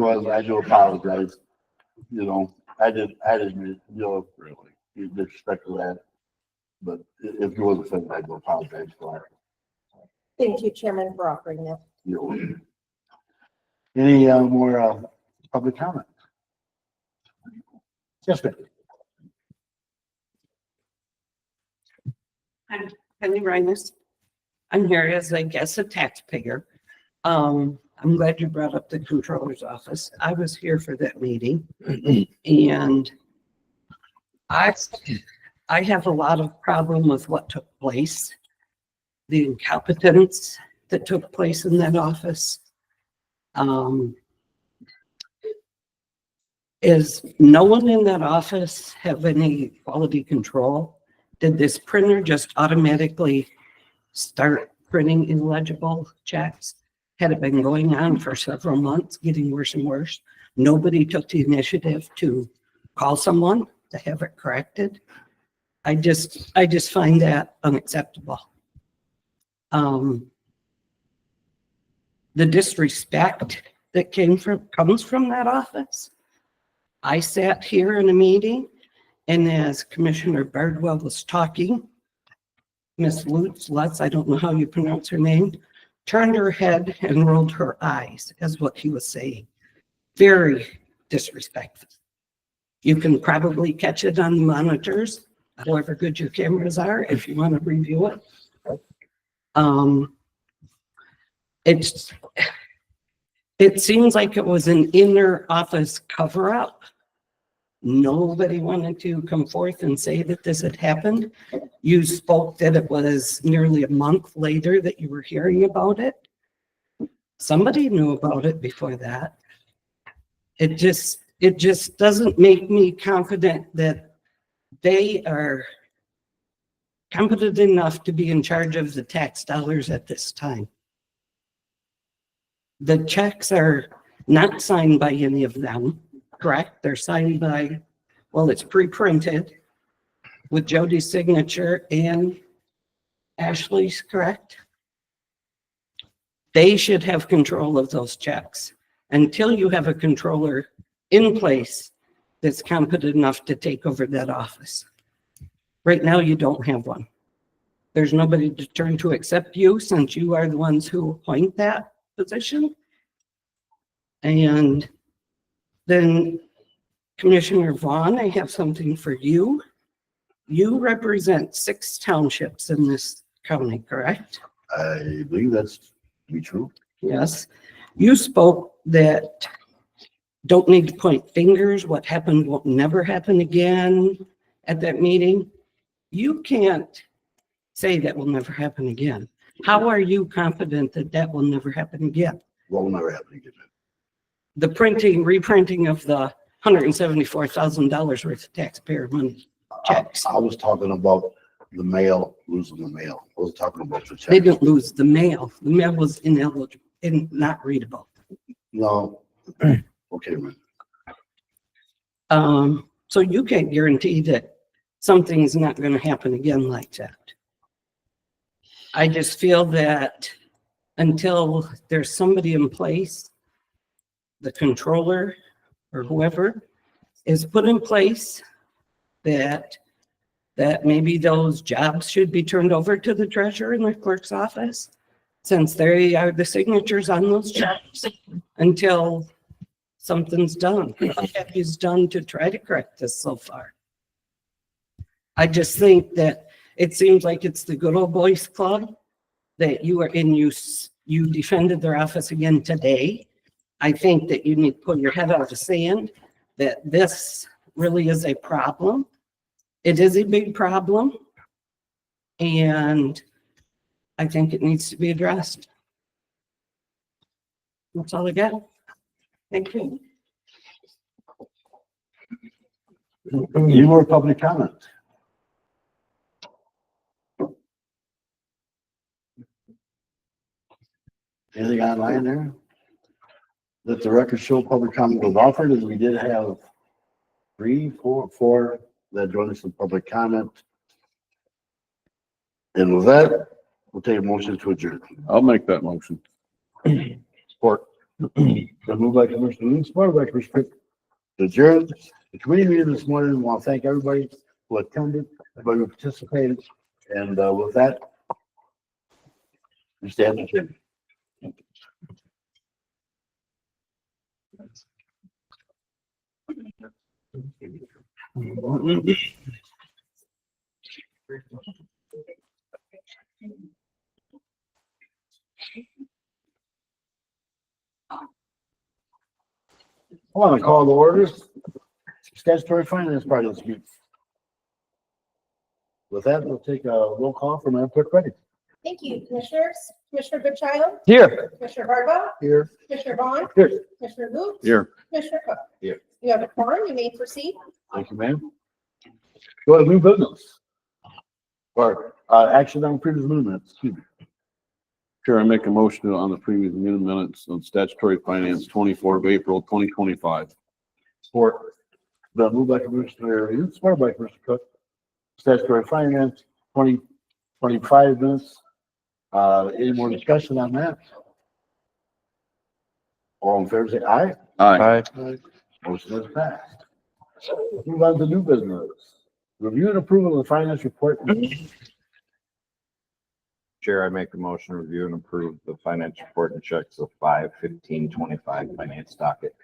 was, I do apologize. You know, I didn't, you know, really, you disrespect that. But if you was offended, I do apologize for it. Thank you, Chairman, for offering that. You know. Any more public comment? Yes, ma'am. I'm Penny Reines. I'm here as, I guess, a taxpayer. I'm glad you brought up the controller's office. I was here for that meeting. And I have a lot of problem with what took place, the incompetence that took place in that office. Is no one in that office have any quality control? Did this printer just automatically start printing illegible checks? Had it been going on for several months, getting worse and worse? Nobody took the initiative to call someone to have it corrected. I just find that unacceptable. The disrespect that comes from that office. I sat here in a meeting, and as Commissioner Bardwell was talking, Miss Lutz, I don't know how you pronounce her name, turned her head and rolled her eyes as what he was saying. Very disrespectful. You can probably catch it on the monitors, however good your cameras are, if you want to review it. It seems like it was an inner office cover-up. Nobody wanted to come forth and say that this had happened. You spoke that it was nearly a month later that you were hearing about it. Somebody knew about it before that. It just doesn't make me confident that they are competent enough to be in charge of the tax dollars at this time. The checks are not signed by any of them, correct? They're signed by, well, it's pre-printed with Jody's signature and Ashley's, correct? They should have control of those checks. Until you have a controller in place that's competent enough to take over that office. Right now, you don't have one. There's nobody to turn to except you, since you are the ones who appoint that position. And then Commissioner Vaughn, I have something for you. You represent 6 townships in this county, correct? I believe that's to be true. Yes. You spoke that don't need to point fingers. What happened will never happen again at that meeting. You can't say that will never happen again. How are you confident that that will never happen again? What will never happen again? The reprinting of the $174,000 worth of taxpayer money checks. I was talking about the mail, losing the mail. I was talking about the check. They didn't lose the mail. The mail was ineligible and not readable. No. Okay, man. So you can't guarantee that something's not going to happen again like that. I just feel that until there's somebody in place, the controller or whoever, is put in place that maybe those jobs should be turned over to the treasurer and the clerk's office, since they are the signatures on those checks until something's done. What have you done to try to correct this so far? I just think that it seems like it's the good old boys club that you are in, you defended their office again today. I think that you need to put your head out of the sand, that this really is a problem. It is a big problem. And I think it needs to be addressed. That's all I got. Thank you. Any more public comment? Anything online there? Let the record show public comment was offered, and we did have four that joined us in public comment. And with that, we'll take a motion to adjourn. I'll make that motion. Support. Been moved by Commissioner Loon, supported by Commissioner Cook. To adjourn the committee meeting this morning. I want to thank everybody who attended, everybody who participated, and with that, we stand adjourned. I want to call the orders. Statutory finance part of this meeting. With that, we'll take a roll call from our clerk ready. Thank you, commissioners. Commissioner Goodchild. Here. Commissioner Barba. Here. Commissioner Vaughn. Here. Commissioner Luke. Here. Commissioner Cook. Here. You have a quorum. You may proceed. Thank you, ma'am. Go to new business. Or, action on previous movements. Excuse me. Chair, I make a motion on the previous meeting minutes on statutory finance 24 of April 2025. Support. The moved by Commissioner Loon, supported by Commissioner Cook. Statutory finance, 25 minutes. Any more discussion on that? All in favor, say aye. Aye. Motion is passed. Move on to new business. Review and approval of the finance report. Chair, I make a motion to review and approve the finance report and checks of 5/15/25 finance docket.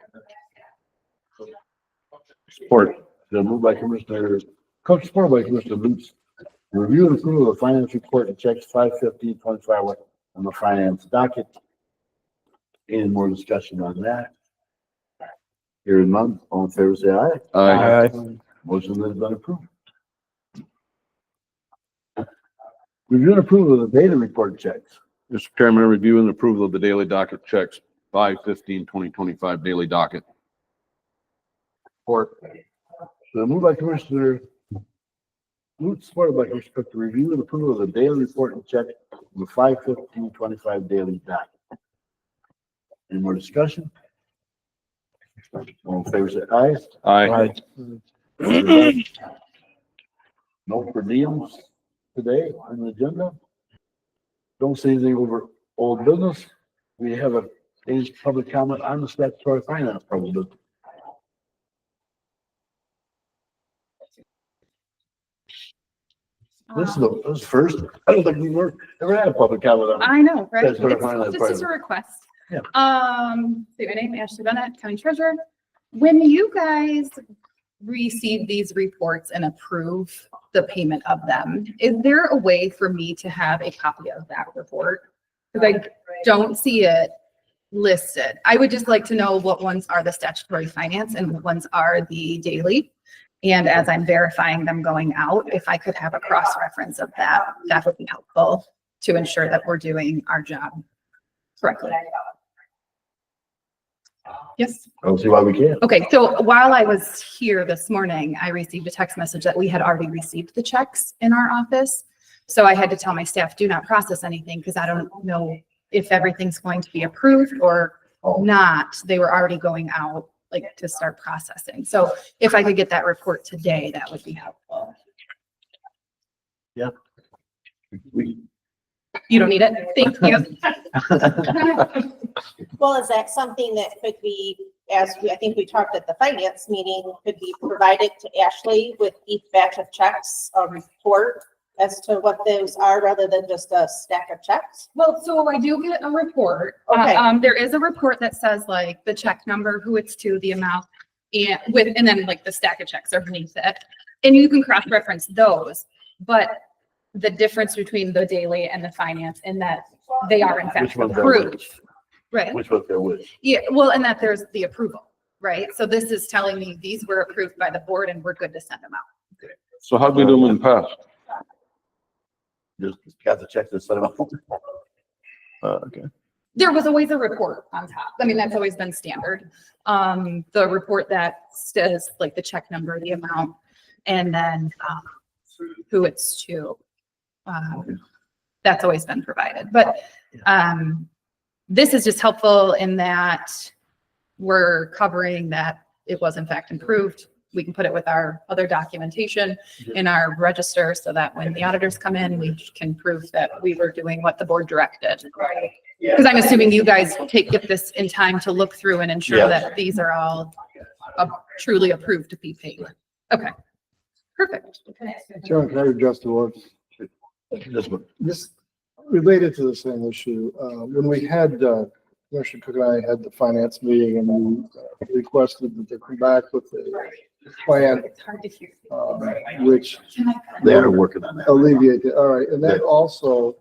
Support. The moved by Commissioner Cook, supported by Commissioner Lutz. Review and approval of the finance report and checks 5/15/25 on the finance docket. Any more discussion on that? Hearing none, all in favor, say aye. Aye. Motion has been approved. Review and approval of the data report checks. Mr. Chairman, review and approval of the daily docket checks 5/15/2025 daily docket. Support. So moved by Commissioner Lutz, supported by Commissioner Cook, to review and approval of the daily report and check the 5/15/25 daily docket. Any more discussion? All in favor, say aye. Aye. No per diems today on the agenda. Don't see anything over old business. We have a public comment on the statutory finance problem. This is first. I don't think we ever had a public comment on it. I know, right? That's what I find This that is a request. Yeah. Say my name, Ashley Bennett, County Treasurer. When you guys receive these reports and approve the payment of them, is there a way for me to have a copy of that report? Because I don't see it listed. I would just like to know what ones are the statutory finance and what ones are the daily. And as I'm verifying them going out, if I could have a cross-reference of that, that would be helpful to ensure that we're doing our job correctly. Yes. I don't see why we can't. Okay, so while I was here this morning, I received a text message that we had already received the checks in our office. So I had to tell my staff, do not process anything because I don't know if everything's going to be approved or not. They were already going out like to start processing. So if I could get that report today, that would be helpful. Yeah. We You don't need it? Thank you. Well, is that something that could be, I think we talked at the finance meeting, could be provided to Ashley with each batch of checks, a report as to what those are rather than just a stack of checks? Well, so I do get a report. Okay. There is a report that says like the check number, who it's to, the amount, and then like the stack of checks are beneath it. And you can cross-reference those, but the difference between the daily and the finance in that they are in fact Which one's that approved. which? Right. Which was their wish? Yeah, well, and that there's the approval, right? So this is telling me these were approved by the board and we're good to send them out. So how'd we do them in the past? Just got the check and set them up. Okay. There was always a report on top. I mean, that's always been standard. The report that says like the check number, the amount, and then, who it's to. That's always been provided, but, this is just helpful in that we're covering that it was in fact improved. We can put it with our other documentation in our register so that when the auditors come in, we can prove that we were doing what the board directed. Because I'm assuming you guys get this in time to look through and ensure Yes. that these are all truly approved to be paid. Okay, perfect. Chairman, can I address the board? This one. This related to the same issue. When we had, Commissioner Cook and I had the finance meeting and we requested that they come back with a plan, It's hard to hear. which They are working on that. alleviate it. All right. And that also,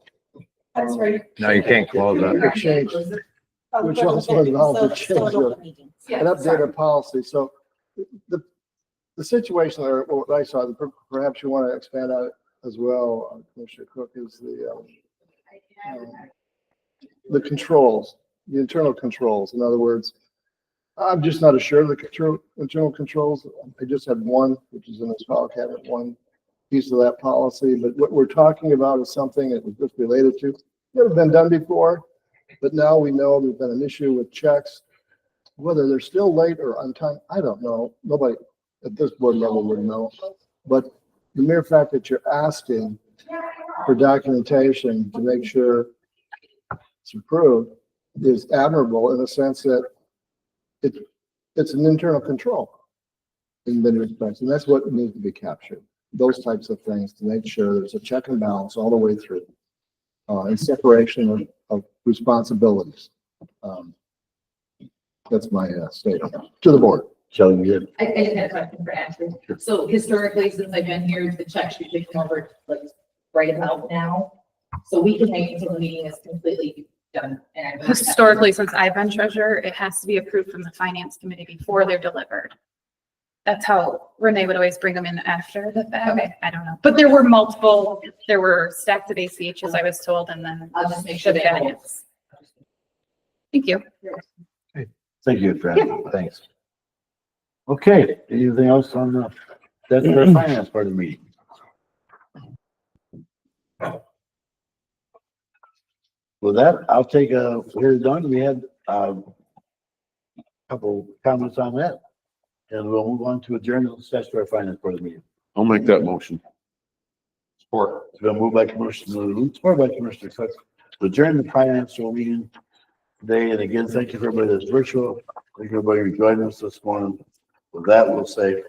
That's right. No, you can't close that. it changed, which also involved a change of an updated policy. So the situation there, what I saw, perhaps you want to expand on it as well, Commissioner Cook, is the controls, the internal controls. In other words, I'm just not assured of the internal controls. I just had one, which is in this file cabinet, one piece of that policy. But what we're talking about is something that was just related to, never been done before, but now we know there's been an issue with checks. Whether they're still late or on time, I don't know. Nobody at this board level would know. But the mere fact that you're asking for documentation to make sure it's approved is admirable in the sense that it's an internal control in many respects, and that's what needs to be captured. Those types of things to make sure there's a check and balance all the way through, and separation of responsibilities. That's my statement to the board. Shelley, you did. I just had a question for Ashley. So historically, since I've been here, the checks usually come over like right about now. So we can make it until the meeting is completely done. And Historically, since I've been treasurer, it has to be approved from the finance committee before they're delivered. That's how Renee would always bring them in after the fact. Okay. I don't know. But there were stacks of ACHs, I was told, and then. I'll just make sure the they have it. finance. Thank you. Thank you, Fran. Thanks. Okay, anything else on that's the finance part of the meeting? With that, I'll take we're done. We had a couple comments on that. And we'll move on to adjourn the statutory finance part of the meeting. I'll make that motion. Support. It's been moved by Commissioner Lutz, supported by Commissioner Cook, to adjourn the financial meeting today. And again, thank you for everybody that's virtual. Thank you everybody for joining us this morning. With that, we'll say